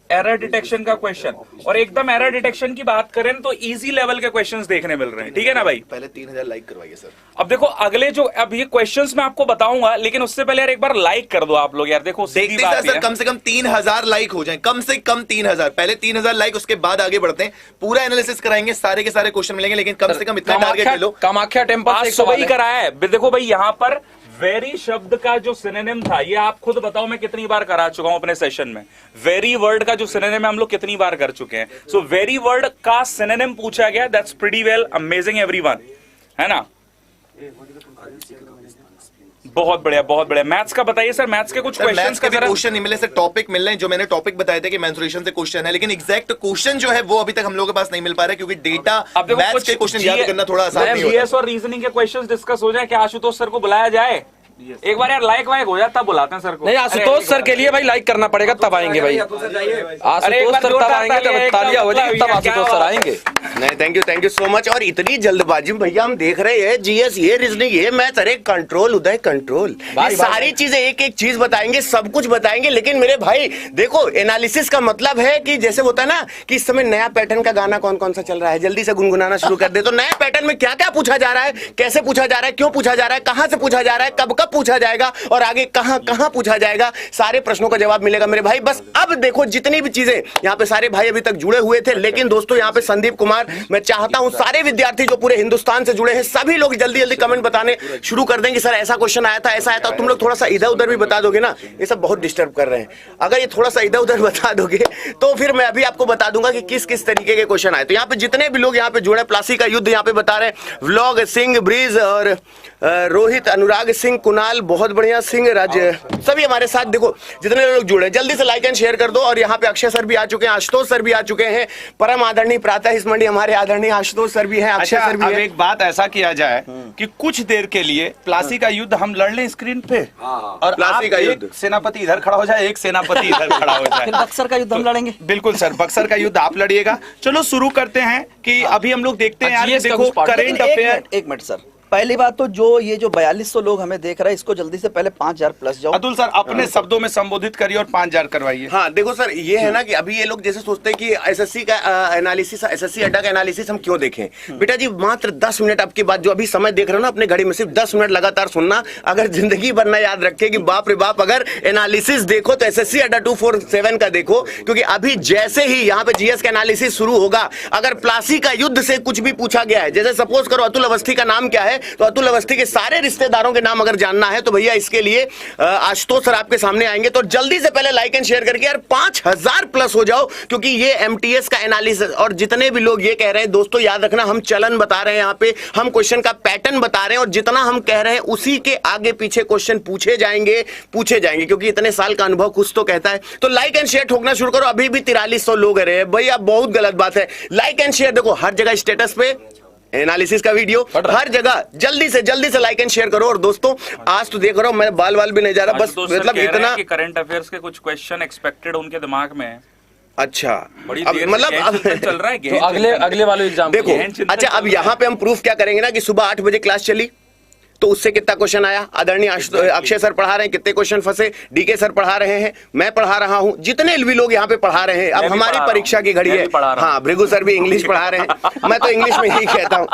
एरर डिटेक्शन का क्वेश्चन। और एकदम एरर डिटेक्शन की बात करें तो इजी लेवल के क्वेश्चंस देखने मिल रहे हैं, ठीक है ना भाई। पहले 3000 लाइक करवाइए सर। अब देखो अगले जो, अब ये क्वेश्चंस मैं आपको बताऊंगा, लेकिन उससे पहले यार एक बार लाइक कर दो आप लोग यार। देखो देखते हैं सर, कम से कम 3000 लाइक हो जाएं, कम से कम 3000। पहले 3000 लाइक, उसके बाद आगे बढ़ते हैं, पूरा एनालिसिस कराएंगे, सारे के सारे क्वेश्चन मिलेंगे, लेकिन कम से कम इतना टारगेट ले लो। कामाख्या टेम्पल से वही कराया है। देखो भाई यहाँ पर वेरी शब्द का जो सिनोनिम था, ये आप खुद बताओ मैं कितनी बार करा चुका हूं अपने सेशन में। वेरी वर्ड का जो सिनोनिम है हम लोग कितनी बार कर चुके हैं। सो वेरी वर्ड का सिनोनिम पूछा गया, that's pretty well amazing everyone, है ना। बहुत बढ़िया। मैथ्स का बताइए सर, मैथ्स के कुछ क्वेश्चंस का क्वेश्चन नहीं मिले सर, टॉपिक मिल रहे हैं। जो मैंने टॉपिक बताए थे कि मेंस्ट्रुएशन से क्वेश्चन है, लेकिन एग्जैक्ट क्वेश्चन जो है वो अभी तक हम लोगों के पास नहीं मिल पा रहा है, क्योंकि डेटा मैथ्स के क्वेश्चन याद करना थोड़ा आसान नहीं होता। जीएस और रीजनिंग के क्वेश्चंस डिस्कस हो जाए, क्या आशुतोष सर को बुलाया जाए? एक बार यार लाइक वाइक हो जाता, बुलाते हैं सर को। नहीं, आशुतोष सर के लिए भाई लाइक करना पड़ेगा, तब आएंगे भाई। आशुतोष सर तब आएंगे जब तालियां हो जाएगी, तब आशुतोष सर आएंगे। नहीं, थैंक यू सो मच। और इतनी जल्दबाजी भैया, हम देख रहे हैं जीएस, ये रीजनिंग, ये मैथ्स, अरे कंट्रोल उदय कंट्रोल, सारी चीजें एक एक चीज बताएंगे, सब कुछ बताएंगे। लेकिन मेरे भाई देखो, एनालिसिस का मतलब है कि जैसे होता है ना कि इस समय नया पैटर्न का गाना कौन कौन सा चल रहा है, जल्दी से गुनगुनाना शुरू कर दे। तो नया पैटर्न में क्या क्या पूछा जा रहा है, कैसे पूछा जा रहा है, क्यों पूछा जा रहा है, कहां से पूछा जा रहा है, कब कब पूछा जाएगा और आगे कहां कहां पूछा जाएगा, सारे प्रश्नों का जवाब मिलेगा मेरे भाई। बस अब देखो जितनी भी चीजें यहां पे सारे भाई अभी तक जुड़े हुए थे, लेकिन दोस्तों यहां पे संदीप कुमार, मैं चाहता हूं सारे विद्यार्थी जो पूरे हिंदुस्तान से जुड़े हैं सभी लोग जल्दी जल्दी कमेंट बताने शुरू कर देंगे, सर ऐसा क्वेश्चन आया था, ऐसा आया था। तुम लोग थोड़ा सा इधर उधर भी बता दोगे ना, ये सब बहुत डिस्टर्ब कर रहे हैं। अगर ये थोड़ा सा इधर उधर बता दोगे तो फिर मैं अभी आपको बता दूंगा कि किस किस तरीके के क्वेश्चन आए। तो यहाँ पे जितने भी लोग यहाँ पे जुड़े, प्लासी का युद्ध यहाँ पे बता रहे हैं, व्लॉग सिंह, ब्रिज और रोहित, अनुराग सिंह, कुणाल, बहुत बढ़िया, सिंह, राज, सभी हमारे साथ। देखो जितने लोग जुड़े जल्दी से लाइक एंड शेयर कर दो। और यहाँ पे अक्षय सर भी आ चुके हैं, आशुतोष सर भी आ चुके हैं, परम आदरणीय प्रातः इस मंडी हमारे आदरणीय आशुतोष सर भी हैं, अक्षय सर भी अब हैं। एक बात ऐसा किया जाए कि कुछ देर के लिए प्लासी का युद्ध हम लड़ लें स्क्रीन पे, और प्लासी का एक युद्ध। सेनापति इधर खड़ा हो जाए, एक सेनापति इधर खड़ा हो जाए, फिर बक्सर का युद्ध हम लड़ेंगे। बिल्कुल सर, बक्सर का युद्ध आप लड़िएगा। चलो शुरू करते हैं कि अभी हम लोग देखते हैं यार, GS का देखो कुछ part। करेंट लेकिन अफेयर। एक मिनट सर, पहली बात तो जो ये जो 4200 लोग हमें देख रहे हैं, इसको जल्दी से पहले 5000 प्लस जाओ। अतुल सर अपने शब्दों में संबोधित करिए और 5000 करवाइए। हाँ देखो सर, ये है ना कि अभी ये लोग जैसे सोचते हैं कि एसएससी का एनालिसिस, एसएससी अड्डा का एनालिसिस हम क्यों देखें। बेटा जी मात्र 10 मिनट आपके बाद जो अभी समय देख रहे हो ना अपने घड़ी में, सिर्फ 10 मिनट लगातार सुनना। अगर जिंदगी भर ना याद रखे कि बाप रे बाप, अगर एनालिसिस देखो तो एसएससी अड्डा 247 का देखो, क्योंकि अभी जैसे ही यहाँ पे जीएस का एनालिसिस शुरू होगा, अगर प्लासी का युद्ध से कुछ भी पूछा गया है, जैसे सपोज करो अतुल अवस्थी का नाम क्या है, तो अतुल अवस्थी सारे रिश्तेदारों के नाम अगर जानना है तो भैया इसके लिए आशुतोष सर आपके सामने आएंगे। तो जल्दी से पहले लाइक एंड शेयर करके यार 5000 प्लस हो जाओ, क्योंकि ये एमटीएस का एनालिसिस। और जितने भी लोग ये कह रहे हैं दोस्तों, याद रखना हम चलन बता रहे हैं, यहाँ पे हम क्वेश्चन का पैटर्न बता रहे हैं, और जितना हम कह रहे हैं उसी के आगे पीछे क्वेश्चन पूछे जाएंगे, क्योंकि इतने साल का अनुभव कुछ तो कहता है। तो लाइक एंड शेयर ठोकना शुरू करो। अभी भी 4300 लोग रहे भैया, बहुत गलत बात है। लाइक एंड शेयर देखो हर जगह, स्टेटस पे एनालिसिस का वीडियो हर जगह, जल्दी से लाइक एंड शेयर करो। और दोस्तों आज तो देख रहा हूं मैं बाल भी नहीं जा रहा, बस मतलब इतना कि करंट अफेयर्स के कुछ क्वेश्चन एक्सपेक्टेड उनके दिमाग में है। अच्छा, बड़ी अब देर मतलब अब चल रहा है तो अगले वाले एग्जाम देखो, अच्छा अब यहाँ पे हम प्रूफ क्या करेंगे ना कि सुबह 8 बजे क्लास चली तो उससे कितना क्वेश्चन आया, आदरणीय अक्षय सर पढ़ा रहे हैं, कितने क्वेश्चन फंसे, डीके सर पढ़ा रहे हैं, मैं पढ़ा रहा हूं, जितने भी लोग यहाँ पे पढ़ा रहे हैं। अब हमारी परीक्षा की घड़ी है। हाँ, भृगु सर भी इंग्लिश पढ़ा रहे हैं, मैं तो इंग्लिश में ही कहता हूँ,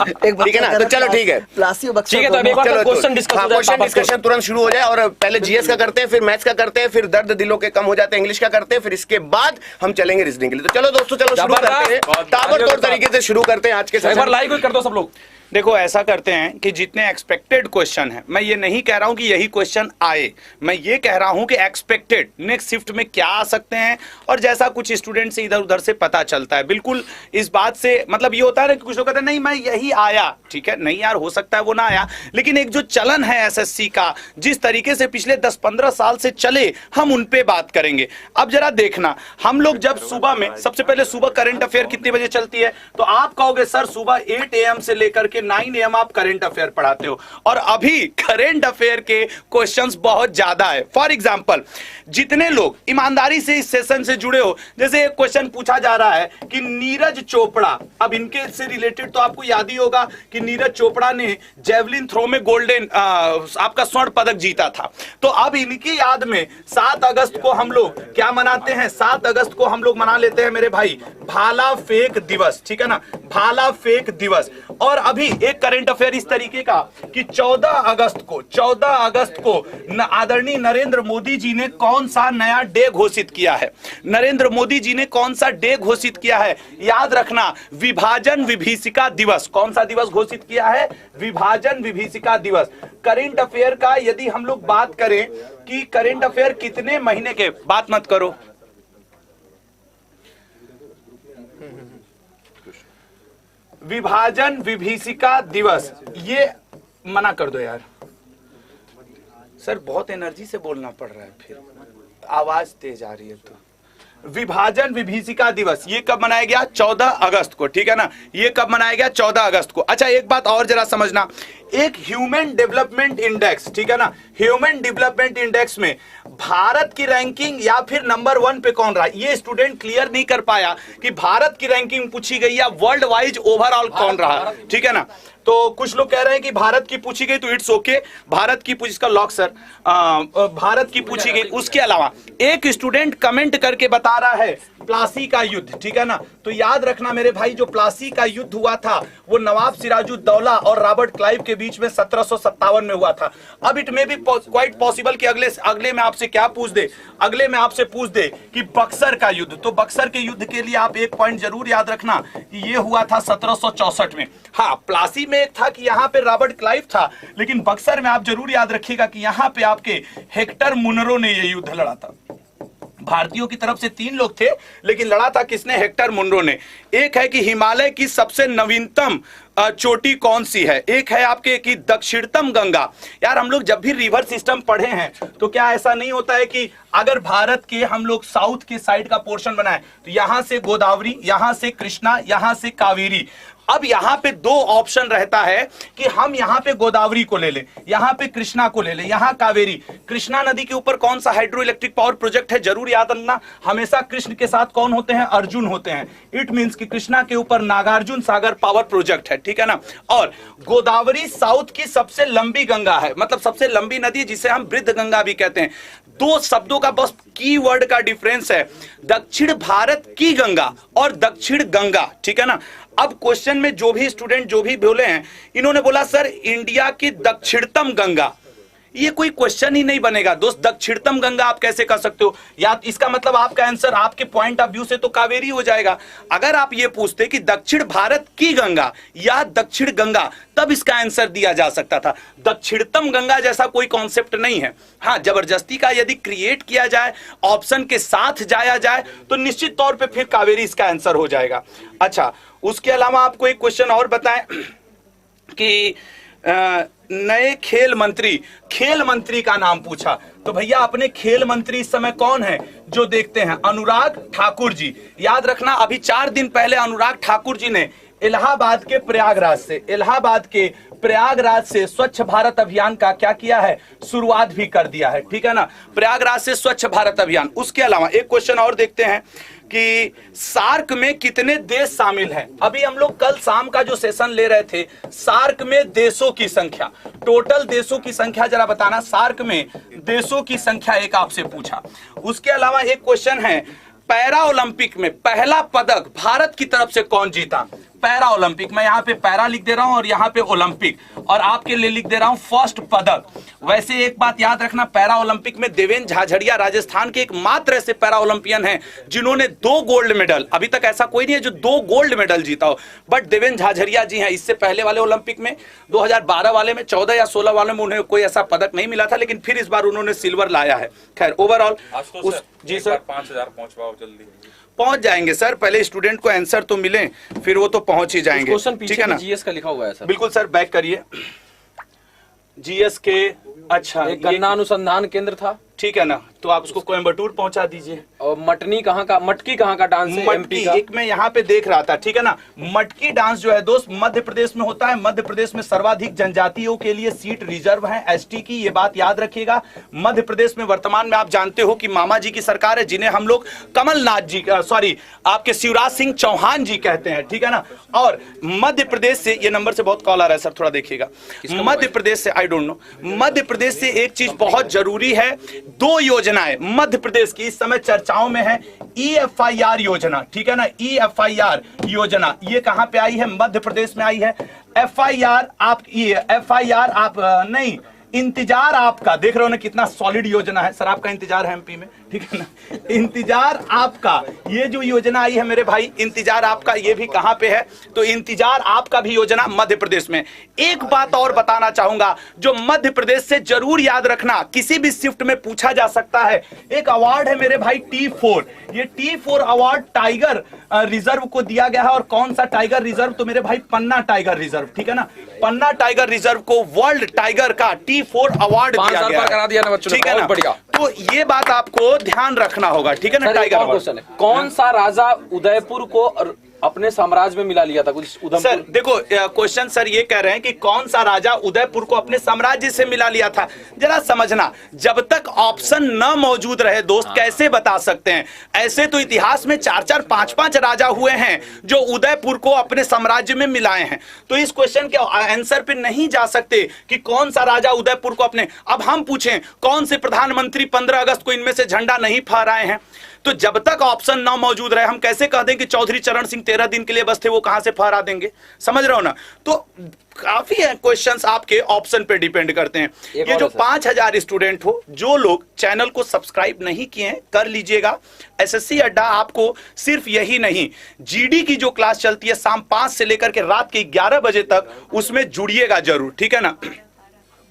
ठीक है ना। तो चलो ठीक है, ठीक है, तो एक बार क्वेश्चन डिस्कशन तुरंत शुरू हो जाए। और पहले जीएस का करते हैं, फिर मैथ्स का करते हैं, फिर दर्द दिलों के कम हो जाते हैं इंग्लिश का करते हैं, फिर इसके बाद हम चलेंगे रीजनिंग के लिए। तो चलो दोस्तों, चलो शुरू करते हैं, ताबड़तोड़ तरीके से शुरू करते हैं आज के सेशन। लाइक कर दो सब लोग। देखो ऐसा करते हैं कि जितने एक्सपेक्टेड क्वेश्चन है, मैं ये नहीं कह रहा हूं कि यही क्वेश्चन आए, मैं ये कह रहा हूं कि एक्सपेक्टेड नेक्स्ट शिफ्ट में क्या आ सकते हैं, और जैसा कुछ स्टूडेंट से इधर उधर से पता चलता है। बिल्कुल इस बात से मतलब ये होता है ना कि कुछ लोग कहते हैं नहीं मैं यही आया, ठीक है, नहीं यार हो सकता है वो ना आया, लेकिन एक जो चलन है एसएससी का, जिस तरीके से पिछले 10-15 साल से चले, हम उन पे बात करेंगे। अब जरा देखना, हम लोग जब सुबह में, सबसे पहले सुबह करंट अफेयर कितने बजे चलती है, तो आप कहोगे सर सुबह 8 AM से लेकर के 9 AM आप करंट अफेयर पढ़ाते हो, और अभी करंट अफेयर के क्वेश्चंस बहुत ज्यादा है। फॉर एग्जांपल, जितने लोग ईमानदारी से इस सेशन से जुड़े हो, जैसे एक क्वेश्चन पूछा जा रहा है कि नीरज चोपड़ा, अब इनके से रिलेटेड तो आपको याद ही होगा कि नीरज चोपड़ा ने जेवलिन थ्रो में गोल्डन आपका स्वर्ण पदक जीता था। तो अब इनकी याद में 7 अगस्त को हम लोग क्या मनाते हैं, 7 अगस्त को हम लोग मना लेते हैं मेरे भाई भाला फेंक दिवस, ठीक है ना, भाला फेंक दिवस। और अभी एक करंट अफेयर इस तरीके का कि 14 अगस्त को आदरणीय नरेंद्र मोदी जी ने कौन सा नया डे घोषित किया है, नरेंद्र मोदी जी ने कौन सा डे घोषित किया है, याद रखना, विभाजन विभीषिका दिवस। कौन सा दिवस घोषित किया है, विभाजन विभीषिका दिवस। करंट अफेयर का यदि हम लोग बात करें कि करंट अफेयर कितने महीने के, बात मत करो, विभाजन विभीषिका दिवस, ये मना कर दो यार सर, बहुत एनर्जी से बोलना पड़ रहा है, फिर आवाज तेज आ रही है। तो विभाजन विभीषिका दिवस ये कब मनाया गया, 14 अगस्त को, ठीक है ना, ये कब मनाया गया, 14 अगस्त को। अच्छा एक बात और जरा समझना, एक ह्यूमन डेवलपमेंट इंडेक्स, ठीक है ना, ह्यूमन डेवलपमेंट इंडेक्स में भारत की रैंकिंग या फिर नंबर 1 पे कौन रहा, ये स्टूडेंट क्लियर नहीं कर पाया कि भारत की रैंकिंग पूछी गई या वर्ल्ड वाइज ओवरऑल कौन रहा, ठीक है ना। तो कुछ लोग कह रहे हैं कि भारत की पूछी गई, तो इट्स ओके, भारत की पूछी, इसका लॉक सर, भारत की पूछी गई। उसके अलावा एक स्टूडेंट कमेंट करके बता रहा है प्लासी का युद्ध, ठीक है ना। तो याद रखना मेरे भाई, जो प्लासी का युद्ध हुआ था वो नवाब सिराजुद्दौला और रॉबर्ट क्लाइव के बीच में 1757 में हुआ था। अब इट में भी क्वाइट पॉसिबल कि अगले में आपसे क्या पूछ दे, अगले में आपसे पूछ दे कि बक्सर का युद्ध। तो बक्सर के युद्ध के लिए आप एक पॉइंट जरूर याद रखना कि ये हुआ था 1764 में। हाँ, प्लासी में एक था कि यहाँ पे रॉबर्ट क्लाइव था, लेकिन बक्सर में आप जरूर याद रखिएगा कि यहाँ पे आपके हेक्टर मुनरो ने ये युद्ध लड़ा था। भारतीयों की तरफ से 3 लोग थे, लेकिन लड़ा था किसने? हेक्टर मुनरो ने। एक है कि हिमालय की सबसे नवीनतम चोटी कौन सी है, एक है आपके कि दक्षिणतम गंगा। यार हम लोग जब भी रिवर सिस्टम पढ़े हैं तो क्या ऐसा नहीं होता है कि अगर भारत के हम लोग साउथ के साइड का पोर्शन बनाए तो यहां से गोदावरी, यहां से कृष्णा, यहां से कावेरी। अब यहां पे 2 ऑप्शन रहता है कि हम यहां पे गोदावरी को ले लें, यहां पे कृष्णा को ले लें, यहां कावेरी। कृष्णा नदी के ऊपर कौन सा हाइड्रो इलेक्ट्रिक पावर प्रोजेक्ट है, जरूर याद रखना। हमेशा कृष्ण के साथ कौन होते हैं? अर्जुन होते हैं। इट मींस कि कृष्णा के ऊपर नागार्जुन सागर पावर प्रोजेक्ट है, ठीक है ना। और गोदावरी साउथ की सबसे लंबी गंगा है, मतलब सबसे लंबी नदी, जिसे हम वृद्ध गंगा भी कहते हैं। 2 शब्दों का बस कीवर्ड का डिफरेंस है, दक्षिण भारत की गंगा और दक्षिण गंगा, ठीक है ना। अब क्वेश्चन में जो भी स्टूडेंट जो भी बोले हैं, इन्होंने बोला सर इंडिया की दक्षिणतम गंगा। ये कोई क्वेश्चन ही नहीं बनेगा दोस्त। दक्षिणतम गंगा आप कैसे कर सकते हो? या इसका मतलब आपका आंसर आपके पॉइंट ऑफ व्यू से तो कावेरी हो जाएगा। अगर आप ये पूछते कि दक्षिण भारत की गंगा या दक्षिण गंगा, तब इसका आंसर दिया जा सकता था। दक्षिणतम गंगा जैसा कोई कॉन्सेप्ट नहीं है। हाँ, जबरदस्ती का यदि क्रिएट किया जाए, ऑप्शन के साथ जाया जाए, तो निश्चित तौर पर फिर कावेरी इसका आंसर हो जाएगा। अच्छा, उसके अलावा आपको एक क्वेश्चन और बताएं कि नए खेल मंत्री का नाम पूछा। तो भैया अपने खेल मंत्री इस समय कौन है जो देखते हैं? अनुराग ठाकुर जी। याद रखना, अभी 4 दिन पहले अनुराग ठाकुर जी ने इलाहाबाद के प्रयागराज से स्वच्छ भारत अभियान का क्या किया है? शुरुआत भी कर दिया है, ठीक है ना। प्रयागराज से स्वच्छ भारत अभियान। उसके अलावा एक क्वेश्चन और देखते हैं कि सार्क में कितने देश शामिल हैं। अभी हम लोग कल शाम का जो सेशन ले रहे थे, सार्क में देशों की संख्या, टोटल देशों की संख्या जरा बताना। सार्क में देशों की संख्या एक आपसे पूछा। उसके अलावा एक क्वेश्चन है, पैरा ओलंपिक में पहला पदक भारत की तरफ से कौन जीता? पैरा ओलंपिक, मैं यहाँ पे पैरा लिख दे रहा हूं और यहाँ पे ओलंपिक, और आपके लिए लिख दे रहा हूं फर्स्ट पदक। वैसे एक बात याद रखना, पैरा ओलंपिक में देवेंद्र झाझड़िया राजस्थान के एकमात्र ऐसे पैरा ओलंपियन हैं जिन्होंने 2 गोल्ड मेडल, अभी तक ऐसा कोई नहीं है जो 2 गोल्ड मेडल जीता हो, बट देवेंद्र झाझड़िया जी हैं। इससे पहले वाले ओलंपिक में 2012 वाले में, 14 या 16 वाले में उन्हें कोई ऐसा पदक नहीं मिला था, लेकिन फिर इस बार उन्होंने सिल्वर लाया है। खैर ओवरऑल जी सर 5000 पहुंचवाओ जल्दी। पहुंच जाएंगे सर, पहले स्टूडेंट को आंसर तो मिले, फिर वो तो पहुंच ही जाएंगे, ठीक है ना। जीएस का लिखा हुआ है सर। बिल्कुल सर, बैक करिए। जीएस के, अच्छा, एक गन्ना अनुसंधान केंद्र था, ठीक है ना, तो आप उसको कोयम्बटूर पहुंचा दीजिए। और मटकी कहाँ का डांस है? एमपी का। एक मैं यहाँ पे देख रहा था, ठीक है ना। मटकी डांस जो है दोस्त मध्य प्रदेश में होता है। मध्य प्रदेश में सर्वाधिक जनजातियों के लिए सीट रिजर्व है, एसटी की, ये बात याद रखिएगा। मध्य प्रदेश में वर्तमान में आप जानते हो कि मामा जी की सरकार है, जिन्हें हम लोग कमलनाथ जी, सॉरी आपके शिवराज सिंह चौहान जी कहते हैं, ठीक है ना। और मध्य प्रदेश से, ये नंबर से बहुत कॉल आ रहा है सर, थोड़ा देखिएगा। मध्य प्रदेश से, I don't know, Madhya Pradesh से एक चीज बहुत जरूरी है, 2 योजनाएं मध्य प्रदेश की इस समय चर्चाओं में है। EFIR योजना, ठीक है ना, EFIR योजना, ये कहां पे आई है? मध्य प्रदेश में आई है। FIR आप, ये FIR आप नहीं, इंतजार आपका, देख रहे हो ना कितना सॉलिड योजना है सर। आपका इंतजार है एमपी में, ठीक है ना। इंतजार आपका, ये जो योजना आई है मेरे भाई, इंतजार आपका, ये भी कहां पे है? तो इंतजार आपका भी योजना मध्य प्रदेश में। एक बात और बताना चाहूंगा जो मध्य प्रदेश से जरूर याद रखना, किसी भी शिफ्ट में पूछा जा सकता है। एक अवार्ड है मेरे भाई T4, ये T4 अवार्ड टाइगर रिजर्व को दिया गया है। और कौन सा टाइगर रिजर्व? तो मेरे भाई पन्ना टाइगर रिजर्व, ठीक है ना। पन्ना टाइगर रिजर्व को वर्ल्ड टाइगर का T4 अवार्ड दिया गया करा दिया ना बच्चों ने, ठीक है ना। बढ़िया। तो ये बात आपको ध्यान रखना होगा, ठीक है ना। टाइगर अवार्ड, कौन सा राजा उदयपुर को अपने साम्राज्य में मिला लिया था? कुछ सर देखो, क्वेश्चन सर ये कह रहे हैं कि कौन सा राजा उदयपुर को अपने साम्राज्य से मिला लिया था। जरा समझना, जब तक ऑप्शन न मौजूद रहे दोस्त, कैसे बता सकते हैं? ऐसे तो इतिहास में 4-4, 5-5 राजा हुए हैं जो उदयपुर को अपने साम्राज्य में मिलाए हैं। तो इस क्वेश्चन के आंसर पे नहीं जा सकते कि कौन सा राजा उदयपुर को अपने। अब हम पूछें कौन से प्रधानमंत्री 15 अगस्त को इनमें से झंडा नहीं फहराए हैं? तो जब तक ऑप्शन ना मौजूद रहे, हम कैसे कह दें कि चौधरी चरण सिंह 13 दिन के लिए बस थे, वो कहां से फहरा देंगे? समझ रहे हो ना? तो काफी क्वेश्चंस आपके ऑप्शन पे डिपेंड करते हैं। ये जो 5000 स्टूडेंट हो, जो लोग चैनल को सब्सक्राइब नहीं किए हैं, कर लीजिएगा। एसएससी अड्डा आपको सिर्फ यही नहीं, जीडी की जो क्लास चलती है शाम 5 से लेकर के रात के 11 बजे तक, उसमें जुड़िएगा जरूर, ठीक है ना?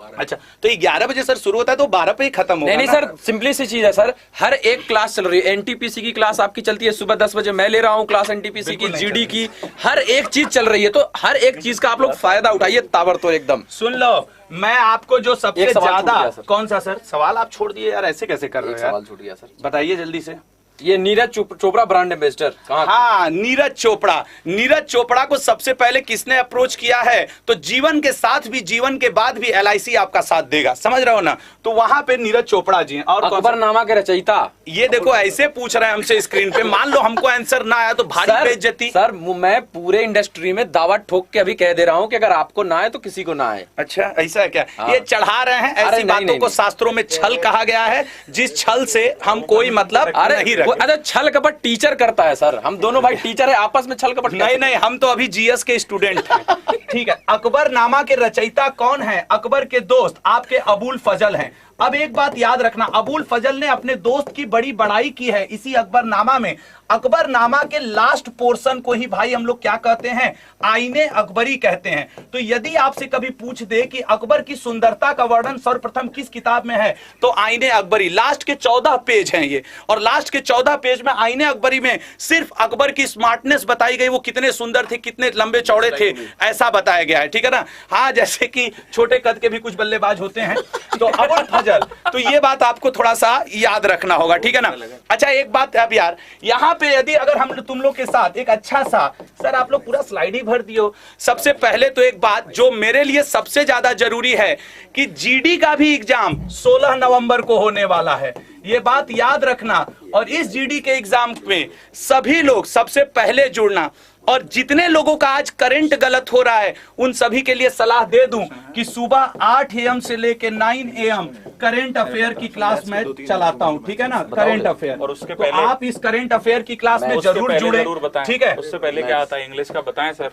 अच्छा, तो 11 बजे सर शुरू होता है तो 12 पे ही खत्म होगा? नहीं सर, सिंपली सी चीज है सर, हर एक क्लास चल रही है। एनटीपीसी की क्लास आपकी चलती है सुबह 10 बजे, मैं ले रहा हूँ क्लास एनटीपीसी की, जीडी की, हर एक चीज चल रही है। तो हर एक चीज का आप लोग फायदा उठाइए ताबड़तोड़ एकदम। सुन लो, मैं आपको जो सबसे एक सवाल छूट ज्यादा, गया सर। कौन सा सर सवाल आप छोड़ दिए यार, ऐसे कैसे कर रहे हो यार? सवाल छूट गया सर, बताइए जल्दी से। ये नीरज चोपड़ा ब्रांड एम्बेसडर कहाँ? हाँ, नीरज चोपड़ा। नीरज चोपड़ा को सबसे पहले किसने अप्रोच किया है? तो जीवन के साथ भी, जीवन के बाद भी LIC आपका साथ देगा, समझ रहे हो ना? तो वहां पे नीरज चोपड़ा जी हैं। और अकबरनामा के रचयिता। ये देखो ऐसे पूछ रहे हैं हमसे स्क्रीन पे, मान लो हमको आंसर ना आया तो भारी बेइज्जती। सर मैं पूरे इंडस्ट्री में दावा ठोक के अभी कह दे रहा हूँ कि अगर आपको ना आए तो किसी को ना आए। अच्छा, ऐसा है क्या? हाँ। ये चढ़ा रहे हैं ऐसी बातों को, शास्त्रों में छल कहा गया है, जिस छल से हम कोई मतलब नहीं रखते। अरे छल कपट टीचर करता है सर, हम दोनों भाई टीचर है, आपस में छल कपट नहीं, हम तो अभी GS के स्टूडेंट हैं। ठीक है, अकबरनामा के रचयिता कौन है? अकबर के दोस्त आपके अबुल फजल हैं। अब एक बात याद रखना, अबुल फजल ने अपने दोस्त की बड़ी बड़ाई की है इसी अकबरनामा में। अकबरनामा के लास्ट पोर्शन को ही भाई हम लोग क्या कहते हैं? आईने अकबरी कहते हैं। तो यदि आपसे कभी पूछ दे कि अकबर की सुंदरता का वर्णन सर्वप्रथम किस किताब में है, तो आईने अकबरी। लास्ट के 14 पेज हैं ये, और लास्ट के 14 पेज में आईने अकबरी में सिर्फ अकबर की स्मार्टनेस बताई गई, वो कितने सुंदर थे, कितने लंबे चौड़े थे, ऐसा बताया गया है, ठीक है ना? हाँ, जैसे कि छोटे कद के भी कुछ बल्लेबाज होते हैं, तो अबुल फजल। तो ये बात आपको थोड़ा सा याद रखना होगा, ठीक है ना? अच्छा, एक बात अब यार, यहाँ पे यदि अगर हम तुम लोग के साथ एक अच्छा सा, सर आप लोग पूरा स्लाइड ही भर दियो। सबसे पहले तो एक बात जो मेरे लिए सबसे ज्यादा जरूरी है कि जीडी का भी एग्जाम 16 नवंबर को होने वाला है, ये बात याद रखना। और इस जीडी के एग्जाम में सभी लोग सबसे पहले जुड़ना। और जितने लोगों का आज करंट गलत हो रहा है, उन सभी के लिए सलाह दे दूं कि सुबह 8 AM से लेके 9 AM करंट अफेयर की क्लास में चलाता हूं, ठीक है ना? करंट अफेयर, और उसके तो पहले आप इस करंट अफेयर की क्लास में जरूर जुड़े, ठीक है? उससे पहले क्या आता है इंग्लिश का, बताएं सर।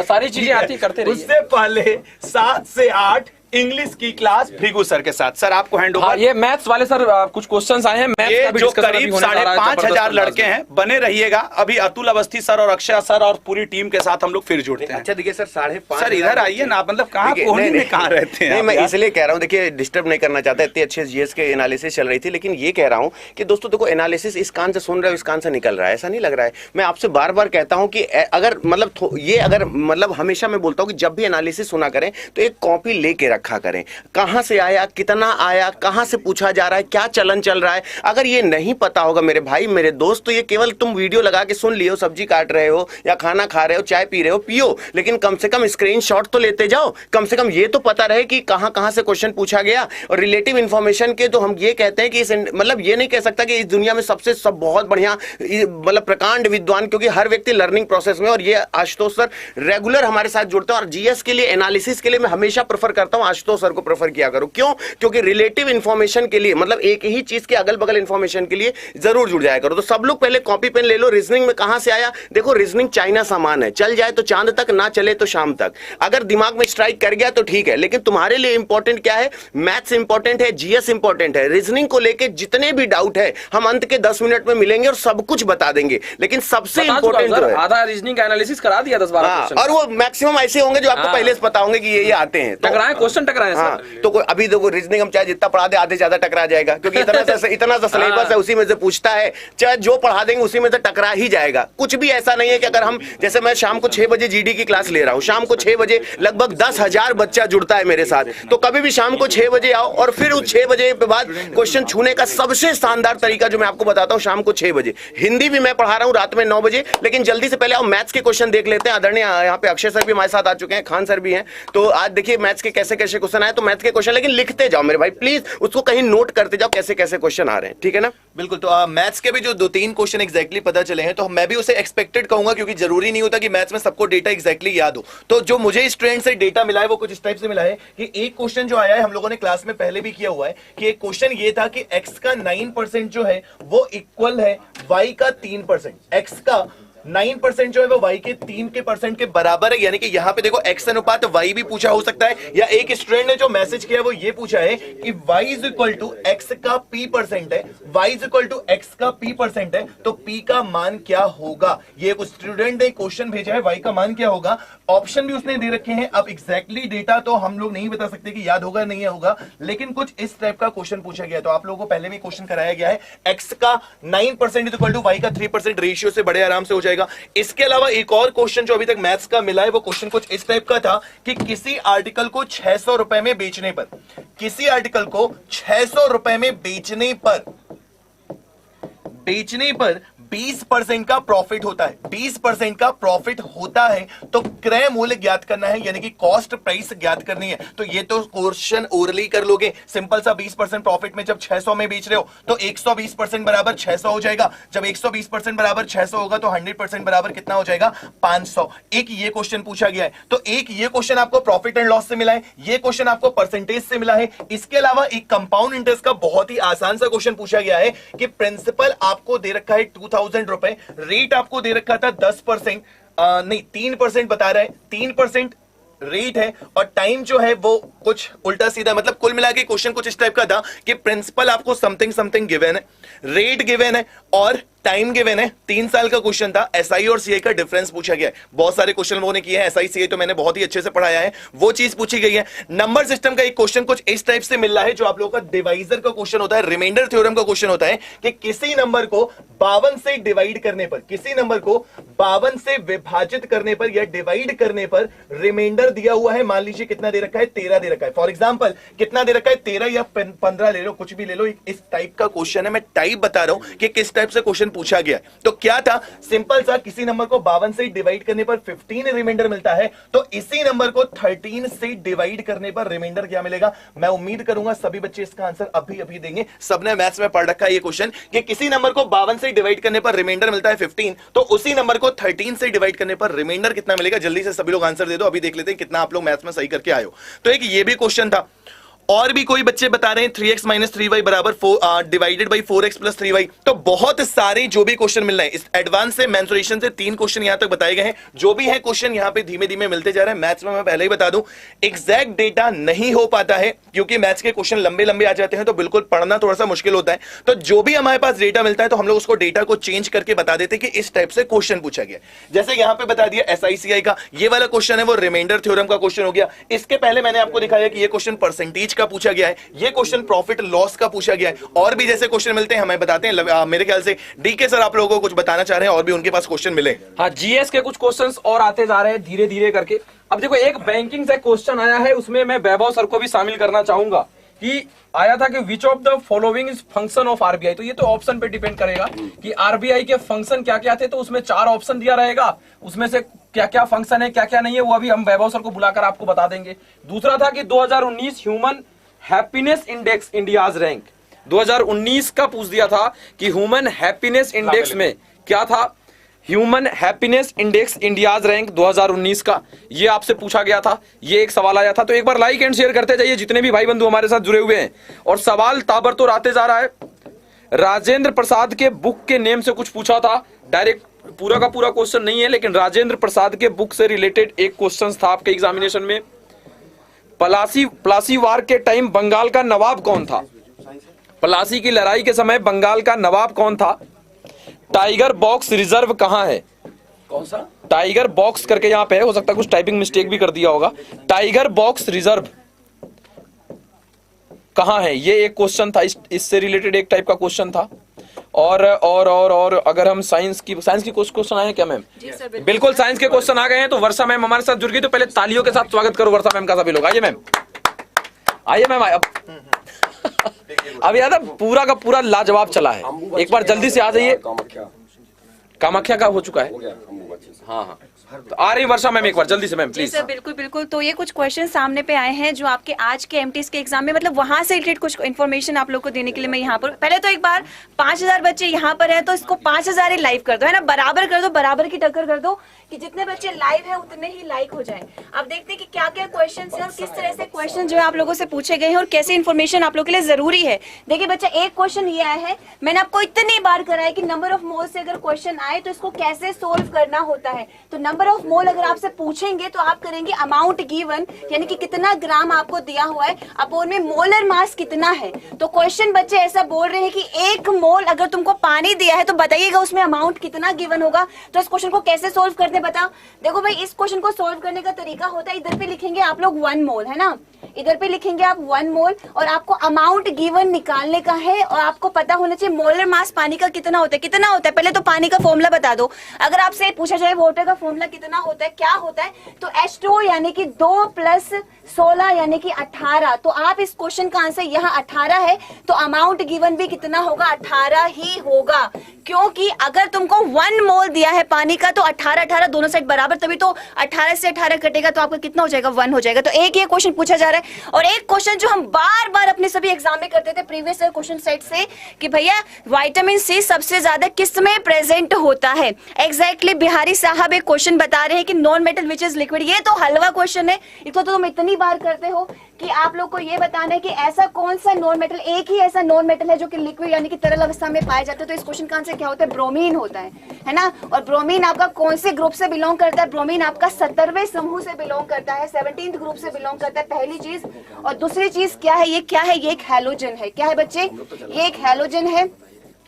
सारी चीजें आती करते रहिए। उससे पहले 7 से 8 इंग्लिश की क्लास भृगु सर के साथ। सर आपको हैंड ओवर। ये मैथ्स वाले सर कुछ क्वेश्चंस आए हैं, मैथ्स ये का भी जो डिस्कशन अभी करीब होने जा रहा है, 5,500 जबरदस्त लड़के अंदाज में। हैं, बने रहिएगा। अभी अतुल अवस्थी सर और अक्षय सर और पूरी टीम के साथ हम लोग फिर जुड़ते हैं। अच्छा देखिए सर, 5,500 सर इधर आइए ना, मतलब कहाँ कोहनी में कहाँ रहते हैं नहीं, आप मैं यार? इसलिए कह रहा हूँ, देखिए डिस्टर्ब नहीं करना चाहता, इतने अच्छे GS के एनालिसिस चल रही थी, लेकिन ये कह रहा हूँ कि दोस्तों देखो, एनालिसिस इस कान से सुन रहे हो, इस कान से निकल रहा है, ऐसा नहीं लग रहा है। मैं आपसे बार बार कहता हूँ कि अगर मतलब ये अगर मतलब हमेशा मैं बोलता हूँ कि जब भी एनालिसिस सुना करें तो एक कॉपी लेके रखा करें, कहाँ से आया, कितना आया, कहां से पूछा जा रहा है, क्या चलन चल रहा है। अगर ये नहीं पता होगा मेरे भाई मेरे दोस्त, तो ये केवल तुम वीडियो लगा के सुन लियो, सब्जी काट रहे हो या खाना खा रहे हो, चाय पी रहे हो, पियो, लेकिन कम से कम स्क्रीनशॉट तो लेते जाओ। कम से कम ये तो पता रहे कि कहां कहां से क्वेश्चन पूछा गया। और रिलेटिव इंफॉर्मेशन के तो हम ये कहते हैं कि इस मतलब ये नहीं कह सकता कि इस दुनिया में सबसे सब बहुत बढ़िया मतलब प्रकांड विद्वान, क्योंकि हर व्यक्ति लर्निंग प्रोसेस में। और ये आशुतोष सर रेगुलर हमारे साथ जुड़ते हैं, और GS के लिए एनालिसिस के लिए मैं हमेशा प्रेफर करता हूं आशुतोष सर को प्रेफर किया करो। क्यों? क्योंकि रिलेटिव इंफॉर्मेशन के लिए, मतलब एक ही चीज के अगल बगल इंफॉर्मेशन के लिए जरूर जुड़ जाया करो। तो सब लोग पहले कॉपी पेन ले लो। रीजनिंग में कहां से आया? देखो, रीजनिंग चाइना सामान है, चल जाए तो चांद तक, ना चले तो शाम तक। अगर दिमाग में स्ट्राइक कर गया तो ठीक है, लेकिन तुम्हारे लिए इंपॉर्टेंट क्या है? मैथ्स इंपॉर्टेंट है, GS इंपॉर्टेंट है। रीजनिंग को लेकर जितने भी डाउट है हम अंत के 10 मिनट में मिलेंगे और सब कुछ बता देंगे, लेकिन सबसे इंपॉर्टेंट जो है, आधा रीजनिंग का एनालिसिस करा दिया 10-12 क्वेश्चन, और वो मैक्सिमम ऐसे होंगे जो आपको पहले से पता होंगे कि ये आते हैं। टकराए क्वेश्चन, टकराए हाँ, तो अभी देखो रीजनिंग हम चाहे जितना पढ़ा दे आधे ज्यादा टकरा जाएगा, क्योंकि इतना सा सिलेबस है, उसी में से पूछता है, चाहे जो पढ़ा देंगे उसी में से टकरा ही जाएगा। कुछ भी ऐसा नहीं है कि अगर हम, जैसे मैं शाम को 6 बजे GD की क्लास ले रहा हूं, शाम को 6 बजे लगभग 10,000 बच्चा जुड़ता है मेरे साथ, तो कभी भी शाम को 6 बजे आओ, और फिर उस 6 बजे के बाद क्वेश्चन छूने का सबसे शानदार तरीका जो मैं आपको बताता हूं, शाम को 6 बजे हिंदी भी मैं पढ़ा रहा हूं, रात में 9 बजे, लेकिन जल्दी से पहले मैथ्स के क्वेश्चन देख लेते हैं। आदरणीय यहाँ पे अक्षय सर भी हमारे साथ आ चुके हैं, खान सर भी हैं, तो आज देखिए मैथ्स के कैसे कैसे क्वेश्चन आए, तो मैथ के क्वेश्चन लेकिन लिखते जाओ मेरे भाई प्लीज, उसको कहीं नोट करते जाओ कैसे कैसे क्वेश्चन आ रहे हैं, ठीक है ना। बिल्कुल। तो मैथ्स के भी जो 2-3 क्वेश्चन एग्जैक्टली पता चले हैं, तो मैं भी उसे एक्सपेक्टेड कहूंगा, क्योंकि जरूरी नहीं होता कि मैथ्स में सबको डेटा एग्जैक्टली याद हो। तो जो मुझे स्टूडेंट से डेटा मिला है वो कुछ इस टाइप से मिला है कि एक क्वेश्चन जो आया है, हम लोगों ने क्लास में पहले भी किया हुआ है, कि एक क्वेश्चन ये था कि x का 9% जो है वो इक्वल है y का 3%। x का 9% जो है वो y के 3% के बराबर है, यानी कि यहां पे देखो x अनुपात y भी पूछा हो सकता है, या एक स्टूडेंट ने जो मैसेज किया वो ये पूछा है कि y is equal to x का p% है, y is equal to x का p% है, तो p का मान क्या होगा। ये एक स्टूडेंट ने क्वेश्चन भेजा है, y का मान क्या होगा। ऑप्शन भी उसने दे रखे हैं। अब एग्जैक्टली डेटा तो हम लोग नहीं बता सकते कि याद होगा नहीं होगा, लेकिन कुछ इस टाइप का क्वेश्चन पूछा गया। तो आप लोगों को पहले भी क्वेश्चन कराया गया है, x का 9% इज इक्वल टू y का 3% रेशियो से बड़े आराम से हो जाएगा। इसके अलावा एक और क्वेश्चन जो अभी तक मैथ्स का मिला है, वो क्वेश्चन कुछ इस टाइप का था कि किसी आर्टिकल को 600 रुपए में बेचने पर, किसी आर्टिकल को 600 रुपए में बेचने पर 20% का प्रॉफिट होता है, 20% का प्रॉफिट होता है, तो क्रय मूल्य ज्ञात करना है, यानी कि कॉस्ट प्राइस ज्ञात करनी है। तो ये तो क्वेश्चन ओरली कर लोगे, सिंपल सा 20% प्रॉफिट में जब 600 में बेच रहे हो तो 120% बराबर 600 हो जाएगा। जब 120% बराबर 600 होगा तो 100% बराबर कितना हो जाएगा, 500। एक ये क्वेश्चन पूछा गया है। तो एक ये क्वेश्चन आपको प्रॉफिट एंड लॉस से मिला है, ये क्वेश्चन आपको परसेंटेज से मिला है। इसके अलावा एक कंपाउंड इंटरेस्ट का बहुत ही आसान सा क्वेश्चन पूछा गया है कि प्रिंसिपल आपको दे रखा है 2000 रुपए, रेट आपको दे रखा था 10%, नहीं 3% बता रहा है, 3% रेट है, और टाइम जो है वो कुछ उल्टा सीधा, मतलब कुल मिला के क्वेश्चन कुछ इस टाइप का था कि प्रिंसिपल आपको समथिंग समथिंग गिवन है, रेट गिवन है और टाइम गिवन है। 3 साल का क्वेश्चन था। एसआई और सीआई का डिफरेंस पूछा गया है। बहुत सारे क्वेश्चन लोगों ने किए हैं, एसआई सीआई तो मैंने बहुत ही अच्छे से पढ़ाया है, वो चीज पूछी गई है। नंबर सिस्टम का एक क्वेश्चन कुछ इस टाइप से मिल रहा है, जो आप लोगों का डिवाइजर का क्वेश्चन होता है, रिमाइंडर थ्योरम का क्वेश्चन होता है कि किसी नंबर को 52 से डिवाइड करने पर, किसी नंबर को 52 से विभाजित करने पर या डिवाइड करने पर रिमाइंडर दिया हुआ है। मान लीजिए कितना दे रखा है, 13 दे रखा है। फॉर एग्जाम्पल कितना दे रखा है, 13 या 15 ले लो, कुछ भी ले लो। इस टाइप का क्वेश्चन है, मैं टाइप बता रहा हूं कि किस टाइप से क्वेश्चन पूछा गया। तो क्या था, सिंपल सा, किसी नंबर को 52 से डिवाइड करने पर 15 रिमाइंडर मिलता है, तो इसी नंबर को 13 से डिवाइड करने पर रिमाइंडर क्या मिलेगा। मैं उम्मीद करूंगा सभी बच्चे इसका आंसर अभी अभी देंगे। सबने मैथ्स में पढ़ रखा है ये क्वेश्चन कि किसी नंबर को 52 से डिवाइड करने पर रिमाइंडर मिलता है 15, तो उसी नंबर को 13 से डिवाइड करने पर रिमाइंडर कितना मिलेगा। जल्दी से सभी लोग आंसर दे दो, अभी देख लेते हैं कितना आप लोग मैथ्स में सही करके आए हो। तो एक ये भी क्वेश्चन था, और भी कोई बच्चे बता रहे हैं 3x - 3y बराबर डिवाइडेड बाई 4x + 3y। तो बहुत सारे जो भी क्वेश्चन मिल रहे हैं, इस एडवांस से मेंसुरेशन से 3 क्वेश्चन यहां तक बताए गए हैं। जो भी है क्वेश्चन यहां पे धीमे धीमे मिलते जा रहे हैं। मैथ्स में मैं पहले ही बता दूं, एग्जैक्ट डेटा नहीं हो पाता है, क्योंकि मैथ्स के क्वेश्चन लंबे लंबे आ जाते हैं, तो बिल्कुल पढ़ना थोड़ा सा मुश्किल होता है। तो जो भी हमारे पास डेटा मिलता है, तो हम लोग उसको डेटा को चेंज करके बता देते हैं कि इस टाइप से क्वेश्चन पूछा गया। जैसे यहां पे बता दिया SICI का ये वाला क्वेश्चन है, वो रिमाइंडर थ्योरम का क्वेश्चन हो गया। इसके पहले मैंने आपको दिखाया कि ये क्वेश्चन परसेंटेज का पूछा गया है, ये क्वेश्चन प्रॉफिट लॉस का पूछा गया है। और भी जैसे क्वेश्चन मिलते हैं हमें बताते हैं। मेरे ख्याल से डीके सर आप लोगों को कुछ बताना चाह रहे हैं, और भी उनके पास क्वेश्चन मिले। हाँ, जीएस के कुछ क्वेश्चंस और आते जा रहे हैं धीरे धीरे करके। अब देखो, एक बैंकिंग से क्वेश्चन आया है, उसमें मैं वैभव सर को भी शामिल करना चाहूंगा कि आया था कि which of the following is function of RBI. तो ये तो ऑप्शन पे डिपेंड करेगा कि आरबीआई के फंक्शन क्या क्या थे। तो उसमें 4 ऑप्शन दिया रहेगा, उसमें से क्या क्या फंक्शन है क्या क्या नहीं है, वो अभी हम वैभव सर को बुलाकर आपको बता देंगे। दूसरा था कि 2019 human happiness index India's rank, 2019 का पूछ दिया था कि ह्यूमन हैप्पीनेस इंडेक्स में क्या था। Human happiness index India's rank 2019 का, ये आपसे पूछा गया था, ये एक सवाल आया था। तो एक बार लाइक एंड शेयर करते जाइए जितने भी भाई बंधु हमारे साथ जुड़े हुए हैं। और सवाल ताबड़तोड़ आते जा रहा है। राजेंद्र प्रसाद के बुक के नेम से कुछ पूछा था, डायरेक्ट पूरा का पूरा क्वेश्चन नहीं है, लेकिन राजेंद्र प्रसाद के बुक से रिलेटेड एक क्वेश्चन था आपके एग्जामिनेशन में। प्लासी वार के टाइम बंगाल का नवाब कौन था। प्लासी की लड़ाई के समय बंगाल का नवाब कौन था। टाइगर बॉक्स रिजर्व कहां है। कौन सा? टाइगर बॉक्स करके यहां पे है, हो सकता है कुछ टाइपिंग मिस्टेक भी कर दिया होगा। टाइगर बॉक्स रिजर्व कहां है, ये एक क्वेश्चन था। इससे रिलेटेड एक टाइप का क्वेश्चन था। और अगर हम साइंस की कुछ क्वेश्चन आए हैं क्या मैम? बिल्कुल साइंस के क्वेश्चन आ गए हैं। तो वर्षा मैम हमारे साथ जुड़ गई, तो पहले तालियों के साथ स्वागत करो वर्षा मैम का सभी लोग। आइए मैम, आइए मैम। अब याद है पूरा का पूरा लाजवाब चला है, एक बार जल्दी से आ जाइए। कामाख्या का हो चुका है। अच्छे से। हाँ हाँ, तो आ रही वर्षा मैम, एक बार जल्दी से मैम जी प्लीज। सर, बिल्कुल बिल्कुल। तो ये कुछ क्वेश्चन सामने पे आए हैं जो आपके आज के एमटीएस के एग्जाम में, मतलब वहां से रिलेटेड कुछ इन्फॉर्मेशन आप लोग को देने के लिए मैं यहाँ पर, पहले तो एक बार 5000 बच्चे यहाँ पर है तो इसको 5000 ही लाइव कर दो, है ना, बराबर कर दो, बराबर की टक्कर कर दो कि जितने बच्चे लाइव है उतने ही लाइक हो जाए। अब देखते हैं कि क्या क्या क्वेश्चन है और किस तरह से क्वेश्चन जो है आप लोगों से पूछे गए हैं और कैसे इन्फॉर्मेशन आप लोग के लिए जरूरी है। देखिए बच्चा, एक क्वेश्चन ये आया है, मैंने आपको इतनी बार कराया कि नंबर ऑफ मोल से अगर क्वेश्चन आए तो इसको कैसे सोल्व करना होता है। तो नंबर ऑफ मोल अगर आपसे पूछेंगे तो आप करेंगे अमाउंट गिवन, यानी कि कितना ग्राम आपको दिया हुआ है, अपोन में मोलर मास कितना है। तो क्वेश्चन बच्चे ऐसा बोल रहे हैं कि 1 मोल अगर तुमको पानी दिया है तो बताइएगा उसमें अमाउंट कितना गिवन होगा। तो इस क्वेश्चन को कैसे सोल्व करते बता। देखो भाई, इस क्वेश्चन को सोल्व करने का तरीका होता है, इधर पे लिखेंगे आप लोग 1 मोल, है ना, इधर पे लिखेंगे आप 1 मोल और आपको अमाउंट गिवन निकालने का है और आपको पता होना चाहिए मोलर मास पानी का कितना होता है। कितना होता है, पहले तो पानी का फॉर्मूला बता दो। अगर आपसे पूछा जाए वाटर का फॉर्मूला कितना होता है, क्या होता है, तो H2O यानी कि 2 + 16 यानी कि 18। तो आप इस क्वेश्चन का आंसर यहाँ 18 है, तो अमाउंट गिवन भी कितना होगा, 18 ही होगा। क्योंकि अगर तुमको 1 मोल दिया है पानी का तो 18 दोनों साइड बराबर, तभी तो 18 से 18 कटेगा तो आपका कितना हो जाएगा, 1 हो जाएगा। तो एक ये क्वेश्चन पूछा जा रहा है। और एक क्वेश्चन जो हम बार बार अपने सभी एग्जाम में करते थे प्रीवियस ईयर क्वेश्चन सेट से, कि भैया विटामिन सी सबसे ज्यादा किस में प्रेजेंट होता है। एग्जैक्टली बिहारी साहब एक क्वेश्चन बता रहे हैं कि non metal which is liquid. ये तो हलवा क्वेश्चन है, इसको तो तुम इतनी बार करते हो कि आप लोग को ये बताना है कि ऐसा कौन सा नॉन मेटल, एक ही ऐसा नॉन मेटल है जो कि लिक्विड यानी कि तरल अवस्था में पाया जाता है। तो इस क्वेश्चन का आंसर क्या होता है, ब्रोमीन होता है ना। और ब्रोमीन आपका कौन से ग्रुप से बिलोंग करता है, ब्रोमीन आपका 17वें समूह से बिलोंग करता है, 17th ग्रुप से बिलोंग करता है, पहली चीज। और दूसरी चीज क्या है, ये क्या है, ये एक हैलोजन है। क्या है बच्चे, ये एक हैलोजन है।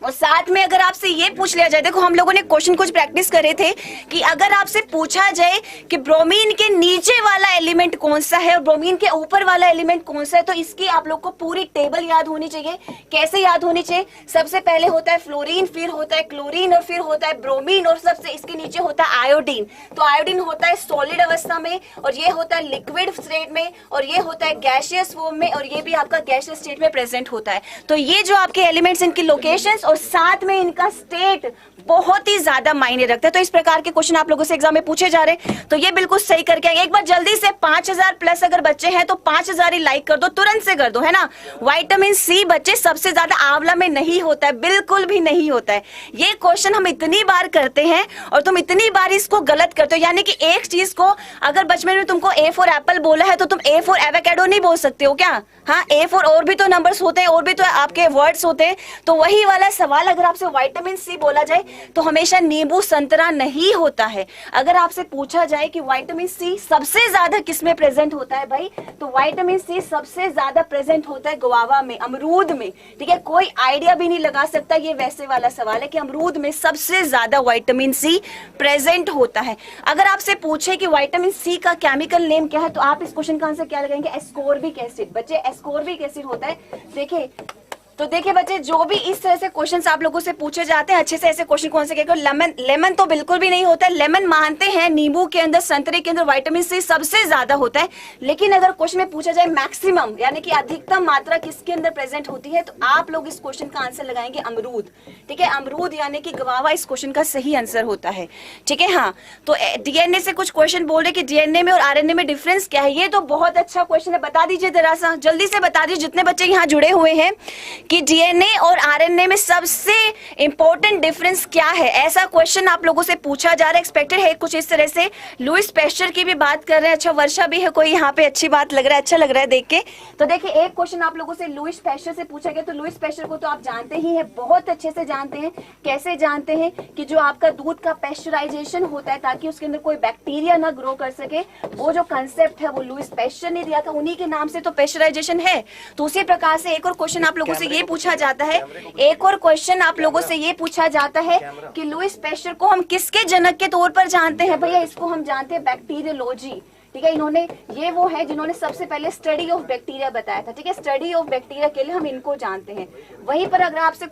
और साथ में अगर आपसे ये पूछ लिया जाए, देखो हम लोगों ने क्वेश्चन कुछ प्रैक्टिस करे थे कि अगर आपसे पूछा जाए कि ब्रोमीन के नीचे वाला एलिमेंट कौन सा है और ब्रोमीन के ऊपर वाला एलिमेंट कौन सा है, तो इसकी आप लोग को पूरी टेबल याद होनी चाहिए। कैसे याद होनी चाहिए, सबसे पहले होता है फ्लोरीन, फिर होता है क्लोरीन और फिर होता है ब्रोमीन और सबसे इसके नीचे होता है आयोडीन। तो आयोडीन होता है सॉलिड अवस्था में और ये होता है लिक्विड स्टेट में और ये होता है गैसियस फॉर्म में और ये भी आपका गैसियस स्टेट में प्रेजेंट होता है। तो ये जो आपके एलिमेंट्स, इनकी लोकेशंस और साथ में इनका स्टेट बहुत ही ज्यादा मायने रखता है। तो इस प्रकार के क्वेश्चन आप लोगों से एग्जाम में पूछे जा रहे हैं, तो ये बिल्कुल सही करके आएंगे। एक बार जल्दी से 5000 प्लस अगर बच्चे हैं तो 5000 ही लाइक कर दो, तुरंत से कर दो, है ना। विटामिन सी बच्चे सबसे ज्यादा आंवला में नहीं होता है, बिल्कुल भी नहीं होता है। ये क्वेश्चन हम इतनी बार करते हैं और तुम इतनी बार इसको गलत करते हो। यानी कि एक चीज को अगर बचपन में तुमको A फॉर एप्पल बोला है तो तुम A फॉर एवोकाडो नहीं बोल सकते हो क्या। हाँ, A फॉर और भी तो नंबर्स होते हैं और भी तो आपके वर्ड्स होते हैं। तो वही वाला सवाल अगर आपसे विटामिन सी बोला जाए तो हमेशा नींबू संतरा नहीं होता है। अगर आपसे पूछा जाए कि विटामिन सी सबसे ज्यादा किसमें प्रेजेंट होता है भाई, तो विटामिन सी सबसे ज्यादा प्रेजेंट होता है गुआवा में, अमरूद में। ठीक है, कोई आइडिया भी नहीं लगा सकता। ये वैसे वाला सवाल है कि अमरूद में सबसे ज्यादा विटामिन सी प्रेजेंट होता है। अगर आपसे पूछे कि विटामिन सी का केमिकल नेम क्या है तो आप इस क्वेश्चन का आंसर क्या लगाएंगे, एस्कोर्बिक एसिड। बच्चे एस्कोर्बिक एसिड होता है। देखिए बच्चे, जो भी इस तरह से क्वेश्चंस आप लोगों से पूछे जाते हैं, अच्छे से ऐसे क्वेश्चन कौन से कहते हैं। लेमन तो बिल्कुल भी नहीं होता है। लेमन मानते हैं नींबू के अंदर, संतरे के अंदर विटामिन सी सबसे ज्यादा होता है। लेकिन अगर क्वेश्चन में पूछा जाए मैक्सिमम यानी कि अधिकतम मात्रा किसके अंदर प्रेजेंट होती है, तो आप लोग इस क्वेश्चन का आंसर लगाएंगे अमरूद। ठीक है, अमरूद यानी कि गवावा इस क्वेश्चन का सही आंसर होता है। ठीक है, हाँ, तो डीएनए से कुछ क्वेश्चन बोल रहे कि डीएनए में और आरएनए में डिफरेंस क्या है। ये तो बहुत अच्छा क्वेश्चन है, बता दीजिए जरा सा, जल्दी से बता दीजिए जितने बच्चे यहाँ जुड़े हुए हैं कि डीएनए और आरएनए में सबसे इंपॉर्टेंट डिफरेंस क्या है। ऐसा क्वेश्चन आप लोगों से पूछा जा रहा है, एक्सपेक्टेड है कुछ इस तरह से। लुईस पैस्चर की भी बात कर रहे हैं। अच्छा, वर्षा भी है कोई यहाँ पे, अच्छी बात लग रहा है, अच्छा लग रहा है देख के। तो देखिए, एक क्वेश्चन आप लोगों से लुईस पैस्चर से पूछा गया। तो लुईस पैस्चर को तो आप जानते ही हैं, बहुत अच्छे से जानते हैं। कैसे जानते हैं कि जो आपका दूध का पेस्चराइजेशन होता है ताकि उसके अंदर कोई बैक्टीरिया ना ग्रो कर सके, वो जो कंसेप्ट है वो लुईस पैस्चर ने दिया था, उन्हीं के नाम से तो पेस्चराइजेशन है। तो उसी प्रकार से एक और क्वेश्चन आप लोगों से ये पूछा जाता है, एक और क्वेश्चन आप लोगों से ये पूछा जाता है कि लुईस पैस्चर को हम किसके जनक के तौर पर जानते हैं। भैया इसको हम जानते हैं बैक्टीरियोलॉजी। ठीक है, इन्होंने, ये वो है जिन्होंने सबसे पहले स्टडी ऑफ बैक्टीरिया बताया था। ठीक है, स्टडी ऑफ बैक्टीरिया के लिए हम इनको जानते हैं। वहीं पर अगर आपसे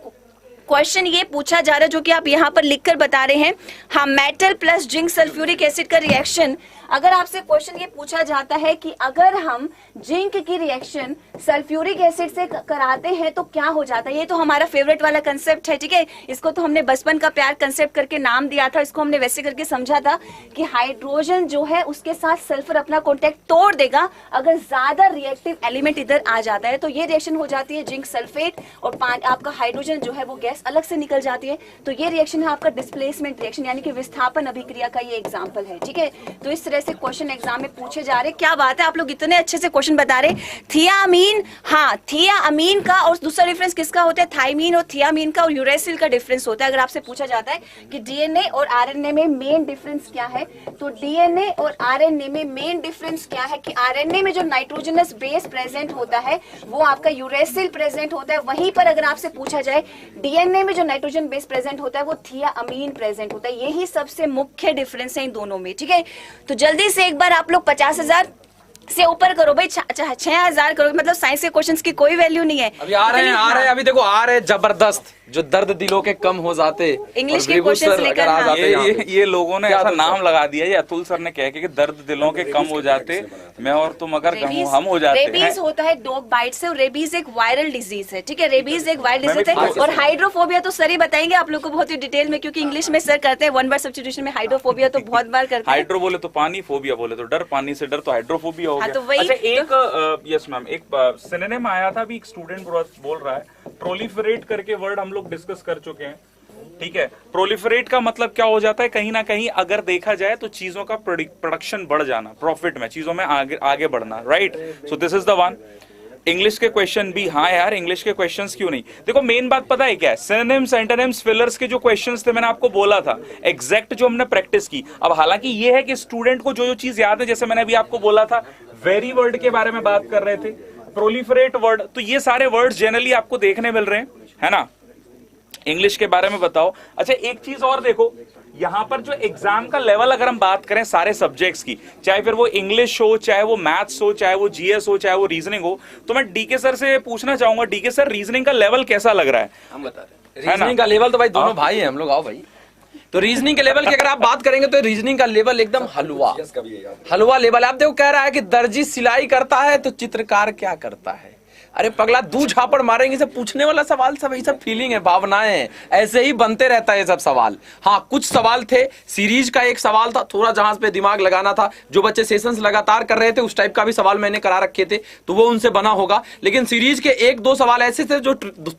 क्वेश्चन ये पूछा जा रहा है जो कि आप यहाँ पर लिखकर बता रहे हैं, हाँ, metal plus zinc sulphuric acid का रिएक्शन अगर आपसे क्वेश्चन ये पूछा जाता है कि अगर हम जिंक की रिएक्शन सल्फ्यूरिक एसिड से कराते हैं तो क्या हो जाता है, ये तो हमारा फेवरेट वाला कंसेप्ट है, ठीक है। इसको तो हमने बचपन का प्यार कंसेप्ट करके नाम दिया था, इसको हमने वैसे करके समझा था कि हाइड्रोजन जो है उसके साथ सल्फर अपना कॉन्टेक्ट तोड़ देगा अगर ज्यादा रिएक्टिव एलिमेंट इधर आ जाता है, तो ये रिएक्शन हो जाती है जिंक सल्फेट और आपका हाइड्रोजन जो है वो गैस अलग से निकल जाती है। तो ये रिएक्शन है आपका डिस्प्लेसमेंट रिएक्शन यानी कि विस्थापन अभिक्रिया का ये एग्जांपल है, ठीक है। तो इस तरह से क्वेश्चन एग्जाम में पूछे जा रहे। क्या बात है, आप लोग इतने अच्छे से क्वेश्चन बता रहे। थियामीन, हाँ थियामीन का और दूसरा डिफरेंस किसका होता है, थाइमीन और थियामीन का और यूरेसिल का डिफरेंस होता है। अगर आपसे पूछा जाता है कि डीएनए और आरएनए में मेन डिफरेंस क्या है, तो डीएनए और आरएनए में मेन डिफरेंस क्या है कि आरएनए में जो नाइट्रोजनस बेस प्रेजेंट होता है वो आपका यूरेसिल प्रेजेंट होता है। वहीं पर अगर आपसे पूछा जाए डीएनए में जो नाइट्रोजन बेस प्रेजेंट होता है वो थियामीन प्रेजेंट होता है। यही सबसे मुख्य डिफरेंस है इन दोनों में, ठीक है। तो जल्दी से एक बार आप लोग 50,000 से ऊपर करो भाई, 6,000 करो, मतलब साइंस के क्वेश्चंस की कोई वैल्यू नहीं है। अभी आ रहे हैं, अभी देखो आ रहे हैं जबरदस्त, जो दर्द दिलों के कम हो जाते। इंग्लिश के क्वेश्चंस लेकर आ जाते ये लोगों ने ऐसा नाम लगा दिया, ये अतुल सर ने कह के कि दर्द दिलों के कम हो जाते, मैं और तुम अगर हम हो जाते हैं। रेबीज होता है डॉग बाइट से, और रेबीज एक वायरल डिजीज है, ठीक है। रेबीज एक वायरल डिजीज है। और हाइड्रोफोबिया तो सर ही बताएंगे आप लोग को बहुत ही डिटेल में, क्योंकि इंग्लिश में सर करते हैं वन बार सब्स्टिट्यूशन में हाइड्रोफोबिया तो बहुत बार करते हैं। हाइड्रो बोले तो पानी, फोबिया बोले तो डर, पानी से डर तो हाइड्रोफोबिया हो हाँ, गया। तो वही अच्छा यस मैम, एक सिनोनिम आया था, अभी एक स्टूडेंट बोल रहा है, प्रोलिफरेट करके वर्ड हम लोग डिस्कस कर चुके हैं, ठीक है। प्रोलिफरेट का मतलब क्या हो जाता है, कहीं ना कहीं अगर देखा जाए तो चीजों का प्रोडक्शन बढ़ जाना, प्रॉफिट में, चीजों में आगे बढ़ना, right. So this is the one. English के क्वेश्चन भी, हाँ यार इंग्लिश के क्वेश्चंस क्यों नहीं। देखो मेन बात पता है क्या है, सिनोनिम्स, एंटोनिम्स, फिलर्स के जो क्वेश्चंस थे मैंने आपको बोला था एग्जैक्ट जो हमने प्रैक्टिस की। अब हालांकि ये है कि स्टूडेंट को जो चीज याद है, जैसे मैंने अभी आपको बोला था वेरी वर्ड के बारे में बात कर रहे थे, प्रोलिफरेट वर्ड, तो ये सारे वर्ड्स जनरली आपको देखने मिल रहे हैं, है ना। इंग्लिश के बारे में बताओ। अच्छा एक चीज और देखो, यहां पर जो एग्जाम का लेवल अगर हम बात करें सारे सब्जेक्ट्स की, चाहे फिर वो इंग्लिश हो, चाहे वो मैथ्स हो, चाहे वो जीएस हो, चाहे वो रीजनिंग हो, तो मैं डीके सर से पूछना चाहूंगा, डीके सर रीजनिंग का लेवल कैसा लग रहा है? हम बता रहे हैं रीजनिंग का लेवल तो भाई दोनों भाई हैं हम लोग, आओ भाई। तो रीजनिंग के लेवल की अगर आप बात करेंगे तो रीजनिंग का लेवल एकदम हलवा लेवल। आप देखो कह रहा है कि दर्जी सिलाई करता है तो चित्रकार क्या करता है। अरे पगला दू झापड़ मारेंगे, सब पूछने वाला सवाल सब यही सब फीलिंग है, भावनाएं हैं, ऐसे ही बनते रहता है ये सब सवाल। हाँ कुछ सवाल थे, सीरीज का एक सवाल था, थोड़ा जहां पे दिमाग लगाना था, जो बच्चे सेशंस लगातार कर रहे थे उस टाइप का भी सवाल मैंने करा रखे थे, तो वो उनसे बना होगा। लेकिन सीरीज के एक दो सवाल ऐसे थे जो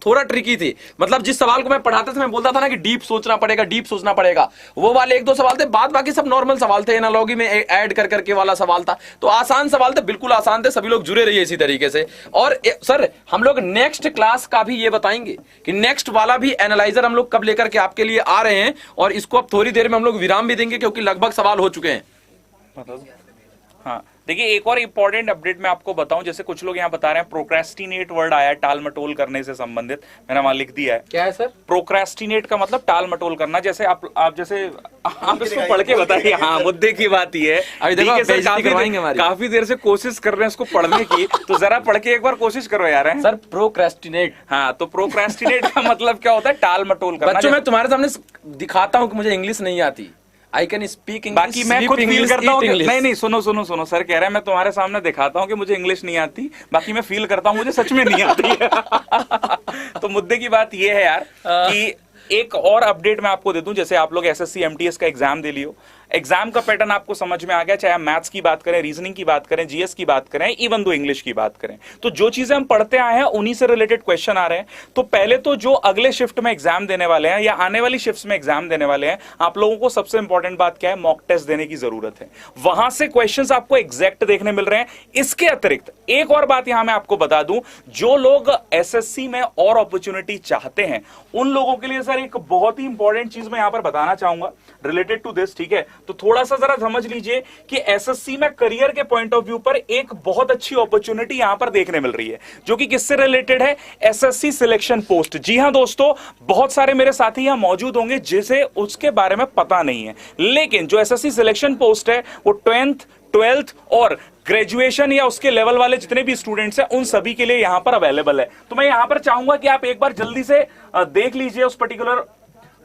थोड़ा ट्रिकी थे, मतलब जिस सवाल को मैं पढ़ाते थे मैं बोलता था ना कि डीप सोचना पड़ेगा, डीप सोचना पड़ेगा, वो वाले एक दो सवाल थे। बाद बाकी सब नॉर्मल सवाल थे, एनालॉजी में ऐड कर करके वाला सवाल था, तो आसान सवाल थे, बिल्कुल आसान थे, सभी लोग जुड़े रहिए इसी तरीके से। और सर हम लोग नेक्स्ट क्लास का भी ये बताएंगे कि नेक्स्ट वाला भी एनालाइजर हम लोग कब लेकर के आपके लिए आ रहे हैं, और इसको अब थोड़ी देर में हम लोग विराम भी देंगे क्योंकि लगभग सवाल हो चुके हैं। हाँ देखिए एक और इंपॉर्टेंट अपडेट मैं आपको बताऊं, जैसे कुछ लोग यहाँ बता रहे हैं प्रोक्रेस्टिनेट वर्ड आया है टाल मटोल करने से संबंधित, मैंने वहां लिख दिया है। क्या है सर? प्रोक्रेस्टिनेट का मतलब टाल मटोल करना, जैसे आप इसको पढ़ के बताइए। हाँ मुद्दे की बात ये है, अभी देखो काफी देर से कोशिश कर रहे हैं इसको पढ़ने की, तो जरा पढ़ के एक बार कोशिश करो यार। सर प्रोक्रेस्टिनेट, हाँ तो प्रोक्रेस्टिनेट का मतलब क्या होता है, टाल मटोल करना। बच्चों मैं तुम्हारे सामने दिखाता हूँ कि मुझे इंग्लिश नहीं आती, आई कैन स्पीक इंग्लिश, बाकी मैं खुद फील करता हूँ। नहीं सुनो सर कह रहे हैं मैं तुम्हारे सामने दिखाता हूँ कि मुझे इंग्लिश नहीं आती, बाकी मैं फील करता हूँ मुझे सच में नहीं आती। तो मुद्दे की बात ये है यार कि एक और अपडेट मैं आपको दे दूं, जैसे आप लोग एसएससी एमटीएस का एग्जाम दे लियो, एग्जाम का पैटर्न आपको समझ में आ गया, चाहे हम मैथ्स की बात करें, रीजनिंग की बात करें, जीएस की बात करें, इवन दो इंग्लिश की बात करें, तो जो चीजें हम पढ़ते आए हैं उन्हीं से रिलेटेड क्वेश्चन आ रहे हैं। तो पहले तो जो अगले शिफ्ट में एग्जाम देने वाले हैं या आने वाली शिफ्ट में एग्जाम देने वाले हैं, आप लोगों को सबसे इंपॉर्टेंट बात क्या है, मॉक टेस्ट देने की जरूरत है। वहां से क्वेश्चन आपको एग्जैक्ट देखने मिल रहे हैं। इसके अतिरिक्त एक और बात यहां मैं आपको बता दूं, जो लोग एसएससी में और अपॉर्चुनिटी चाहते हैं उन लोगों के लिए सर एक बहुत ही इंपॉर्टेंट चीज मैं यहां पर बताना चाहूंगा रिलेटेड टू दिस, ठीक है। तो थोड़ा सा जरा समझ लीजिए कि एसएससी में करियर के पॉइंट ऑफ व्यू पर एक बहुत अच्छी अपॉर्चुनिटी यहां पर देखने मिल रही है, जो कि किससे रिलेटेड है, एसएससी सिलेक्शन पोस्ट। जी हां दोस्तों, बहुत सारे मेरे साथी यहां मौजूद होंगे जिसे उसके बारे में पता नहीं है, लेकिन जो एसएससी सिलेक्शन पोस्ट है वो 10th 12th और ग्रेजुएशन या उसके लेवल वाले जितने भी स्टूडेंट्स हैं उन सभी के लिए यहां पर अवेलेबल है। तो मैं यहां पर चाहूंगा कि आप एक बार जल्दी से देख लीजिए उस पर्टिकुलर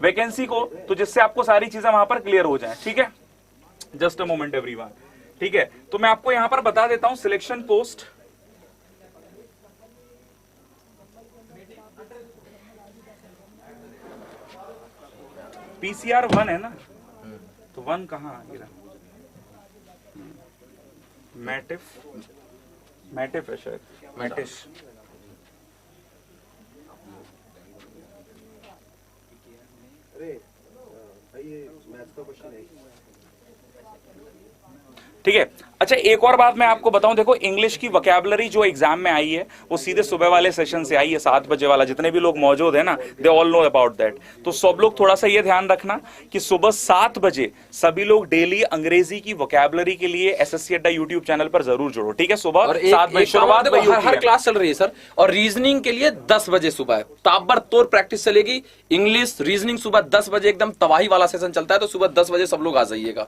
वैकेंसी को, तो जिससे आपको सारी चीजें वहां पर क्लियर हो जाएं, ठीक है। Just a moment everyone. ठीक है, तो मैं आपको यहां पर बता देता हूं सिलेक्शन पोस्ट पीसीआर 1 है ना, तो 1 कहां आ गया? मैटिफ है शायद, मैटिस। ठीक है, अच्छा एक और बात मैं आपको बताऊं, देखो इंग्लिश की वोकैबुलरी जो एग्जाम में आई है वो सीधे सुबह वाले सेशन से आई है, 7 बजे वाला। जितने भी लोग मौजूद है ना, they all know about that. तो सब लोग थोड़ा सा ये ध्यान रखना कि सुबह 7 बजे सभी लोग डेली अंग्रेजी की वोकैबुलरी के लिए एसएससी अड्डा यूट्यूब चैनल पर जरूर जुड़ो, ठीक है। सुबह 7 बजे शुरुआत वही होती हर है। क्लास चल रही है सर, और रीजनिंग के लिए 10 बजे सुबह ताबड़तोड़ प्रैक्टिस चलेगी। इंग्लिश रीजनिंग सुबह 10 बजे एकदम तबाही वाला सेशन चलता है, तो सुबह 10 बजे सब लोग आ जाइएगा।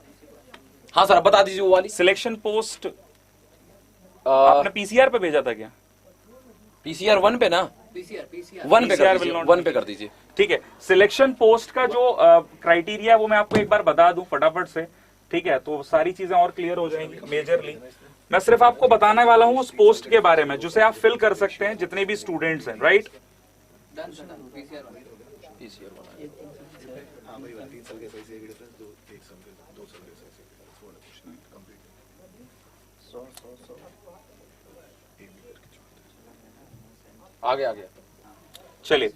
हाँ सर, बता दीजिए वो वाली सिलेक्शन पोस्ट आपने पीसीआर पे भेजा था क्या? पीसीआर 1 पे ना, वन पे कर दीजिए, 1 पे कर दीजिए। ठीक है, सिलेक्शन पोस्ट का जो क्राइटेरिया है वो मैं आपको एक बार बता दूं फटाफट से, ठीक है, तो सारी चीजें और क्लियर हो जाएंगी। मेजरली मैं सिर्फ आपको बताने वाला हूं उस पोस्ट के बारे में जिसे आप फिल कर सकते हैं जितने भी स्टूडेंट्स हैं, राइट। आगे चलिए,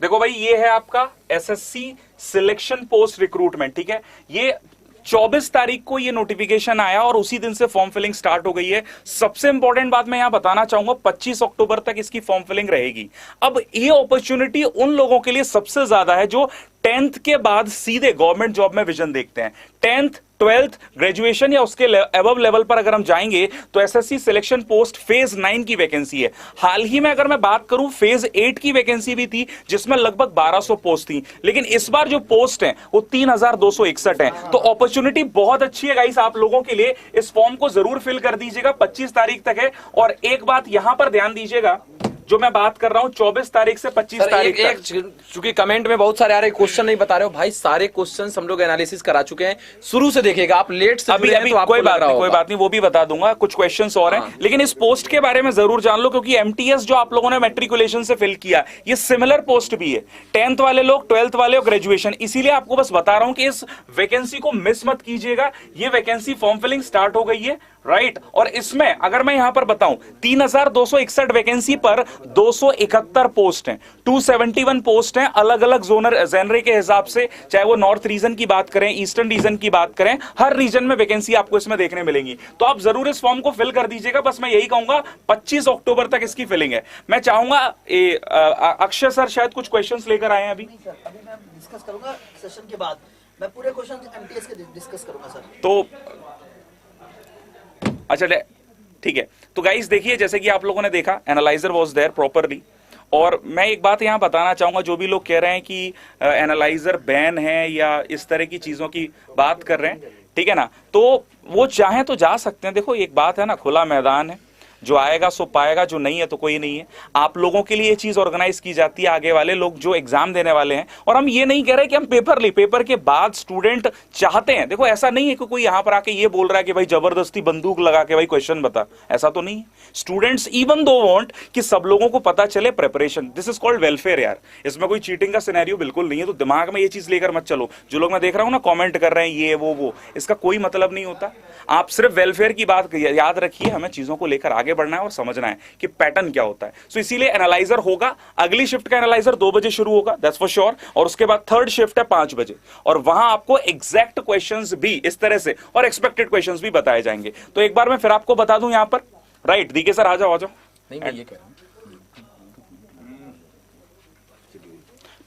देखो भाई, ये है आपका एसएससी सिलेक्शन पोस्ट रिक्रूटमेंट, ठीक है। ये 24 तारीख को ये नोटिफिकेशन आया और उसी दिन से फॉर्म फिलिंग स्टार्ट हो गई है। सबसे इंपॉर्टेंट बात मैं यहां बताना चाहूंगा, 25 अक्टूबर तक इसकी फॉर्म फिलिंग रहेगी। अब ये अपॉर्चुनिटी उन लोगों के लिए सबसे ज्यादा है जो 10th के बाद सीधे गवर्नमेंट जॉब में विजन देखते हैं। 10th 12th ग्रेजुएशन या उसके अबव लेवल पर अगर हम जाएंगे तो एसएससी सिलेक्शन पोस्ट फेज 9 की वैकेंसी है। हाल ही में अगर मैं बात करूं, फेज 8 की वैकेंसी भी थी जिसमें लगभग 1200 पोस्ट थी, लेकिन इस बार जो पोस्ट हैं वो 3261 हैं। तो अपॉर्चुनिटी बहुत अच्छी है गाइस आप लोगों के लिए। इस फॉर्म को जरूर फिल कर दीजिएगा, 25 तारीख तक है। और एक बात यहां पर ध्यान दीजिएगा, जो मैं बात कर रहा हूं 24 तारीख से 25 तारीख तक। चूंकि कमेंट में बहुत सारे आ रहे क्वेश्चन नहीं बता रहे हो भाई, सारे क्वेश्चन हम लोग एनालिसिस करा चुके हैं, शुरू से देखिएगा। आप लेट से अभी तो कोई बात नहीं, वो भी बता दूंगा। कुछ क्वेश्चंस और हैं, लेकिन इस पोस्ट के बारे में जरूर जान लो, क्योंकि एमटीएस जो आप लोगों ने मैट्रिकुलेशन से फिल किया, ये सिमिलर पोस्ट भी है। 10th वाले लोग, 12th वाले और ग्रेजुएशन। इसीलिए आपको बस बता रहा हूं कि इस वैकेंसी को मिस मत कीजिएगा। ये वैकेंसी फॉर्म फिलिंग स्टार्ट हो गई है, राइट। और इसमें अगर मैं यहां पर बताऊं, 3261 वैकेंसी पर 271 पोस्ट हैं, 271 पोस्ट हैं अलग अलग जेनर के हिसाब से, चाहे वो नॉर्थ रीजन की बात करें, ईस्टर्न रीजन की बात करें, हर रीजन में वैकेंसी आपको इसमें देखने मिलेंगी। तो आप जरूर इस फॉर्म को फिल कर दीजिएगा। बस मैं यही कहूंगा 25 अक्टूबर तक इसकी फिलिंग है। मैं चाहूंगा अक्षय सर शायद कुछ क्वेश्चंस लेकर आए हैं अभी। अभी मैं डिस्कस करूंगा सेशन के बाद, मैं पूरे क्वेश्चन एमटीएस के डिस्कस करूंगा सर। तो अच्छा, ठीक है। तो गाइस देखिए, जैसे कि आप लोगों ने देखा, एनालाइजर वाज देयर प्रॉपरली। और मैं एक बात यहां बताना चाहूंगा, जो भी लोग कह रहे हैं कि एनालाइजर बैन है या इस तरह की चीजों की बात कर रहे हैं, ठीक है ना, तो वो चाहें तो जा सकते हैं। देखो एक बात है ना, खुला मैदान है, जो आएगा सो पाएगा, जो नहीं है तो कोई नहीं है। आप लोगों के लिए ये चीज ऑर्गेनाइज की जाती है, आगे वाले लोग जो एग्जाम देने वाले हैं। और हम ये नहीं कह रहे कि हम पेपर के बाद स्टूडेंट चाहते हैं, देखो ऐसा नहीं है कि कोई यहां पर आके ये बोल रहा है कि भाई जबरदस्ती बंदूक लगा के भाई क्वेश्चन बता, ऐसा तो नहीं है। स्टूडेंट्स इवन दो वांट कि सब लोगों को पता चले preparation, this is called welfare यार। इसमें कोई चीटिंग का सिनेरियो बिल्कुल नहीं है, तो दिमाग में ये चीज लेकर मत चलो। जो लोग मैं देख रहा हूं ना कमेंट कर रहे हैं ये वो, इसका कोई मतलब नहीं होता। आप सिर्फ वेलफेयर की बात याद रखिए, हमें चीजों को लेकर आगे बढ़ना है और समझना है कि पैटर्न क्या होता है। सो इसीलिए एनालाइजर होगा, अगली शिफ्ट का एनालाइजर 2 बजे शुरू होगा, दैट्स फॉर श्योर। और उसके बाद थर्ड शिफ्ट है 5 बजे, और वहां आपको एग्जैक्ट क्वेश्चंस भी इस तरह से और एक्सपेक्टेड क्वेश्चंस भी बताए जाएंगे। तो एक बार मैं फिर आपको बता दूं यहां पर, राइट, डीके सर आ जाओ। नहीं, मैं ये कह रहा हूं,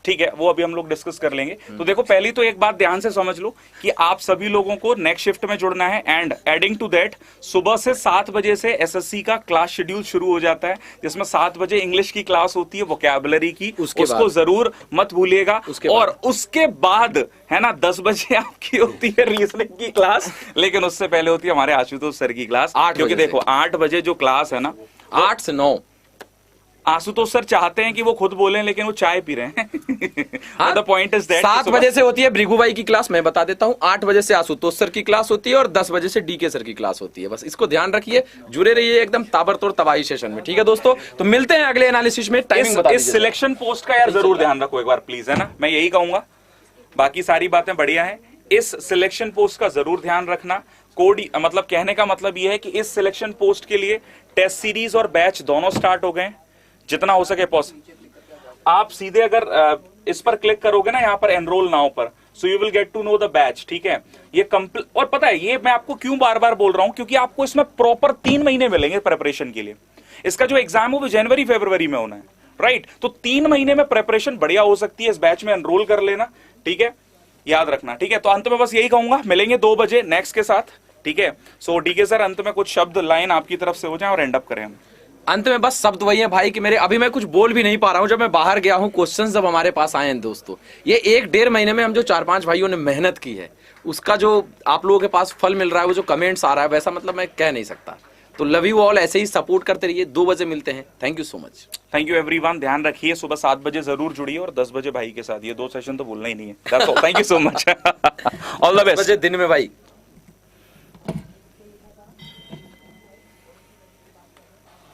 ठीक है, वो अभी हम लोग डिस्कस कर लेंगे। तो देखो, पहली तो एक बात ध्यान से समझ लो कि आप सभी लोगों को नेक्स्ट शिफ्ट में जुड़ना है। एंड एडिंग टू दैट, सुबह से 7 बजे से एसएससी का क्लास शेड्यूल शुरू हो जाता है, जिसमें 7 बजे इंग्लिश की क्लास होती है, वोकैबुलरी की, उसको जरूर मत भूलिएगा। और उसके बाद है ना 10 बजे आपकी होती है रीजनिंग की क्लास, लेकिन उससे पहले होती है हमारे आशुतोष सर की क्लास। क्योंकि देखो 8 बजे जो क्लास है ना, 8 से 9 आशुतोष सर चाहते हैं कि वो खुद बोलें लेकिन वो चाय पी रहे हैं। द पॉइंट इज दैट 7 बजे से होती है भृगु भाई की क्लास, मैं बता देता हूँ। 8 बजे से आशुतोष सर की क्लास होती है और 10 बजे से डीके सर की क्लास होती है। बस इसको ध्यान रखिए, जुड़े रहिए एकदम ताबड़तोड़ तबाही सेशन में, ठीक है दोस्तों। तो मिलते हैं अगले एनालिसिस में। टाइमिंग बता इस सिलेक्शन पोस्ट का यार जरूर ध्यान रखो एक बार प्लीज, है ना, मैं यही कहूंगा। बाकी सारी बातें बढ़िया हैं, इस सिलेक्शन पोस्ट का जरूर ध्यान रखना। कोड मतलब कहने का मतलब यह है कि इस सिलेक्शन पोस्ट के लिए टेस्ट सीरीज और बैच दोनों स्टार्ट हो गए, जितना हो सके आप सीधे अगर इस पर क्लिक करोगे ना यहाँ पर एनरोल नाउ पर, so you will get to know the batch, ठीक है। ये और पता है ये मैं आपको क्यों बार बार बोल रहा हूं, क्योंकि आपको इसमें प्रॉपर 3 महीने मिलेंगे प्रिपरेशन के लिए। इसका जो एग्जाम है वो जनवरी फरवरी में होना है, राइट। तो 3 महीने में प्रिपरेशन बढ़िया हो सकती है, इस बैच में एनरोल कर लेना, ठीक है, याद रखना, ठीक है। तो अंत में बस यही कहूंगा, मिलेंगे 2 बजे नेक्स्ट के साथ, ठीक है। सो डीके सर अंत में कुछ शब्द लाइन आपकी तरफ से हो जाए और एंड अप करें हम। अंत में बस शब्द वही है भाई कि मेरे अभी मैं कुछ बोल भी नहीं पा रहा हूं। जब मैं बाहर गया हूं, क्वेश्चंस जब हमारे पास आए हैं दोस्तों, ये 1-1.5 महीने में हम जो 4-5 भाइयों ने मेहनत की है, उसका जो आप लोगों के पास फल मिल रहा है, वो जो कमेंट्स आ रहा है, वैसा मतलब मैं कह नहीं सकता। तो लव यू ऑल, ऐसे ही सपोर्ट करते रहिए। 2 बजे मिलते हैं। Thank you so much. Thank you everyone. ध्यान रखिए, सुबह 7 बजे जरूर जुड़िए और 10 बजे भाई के साथ। ये 2 सेशन तो भूलना ही नहीं है। Thank you so much. All the best. दिन में भाई।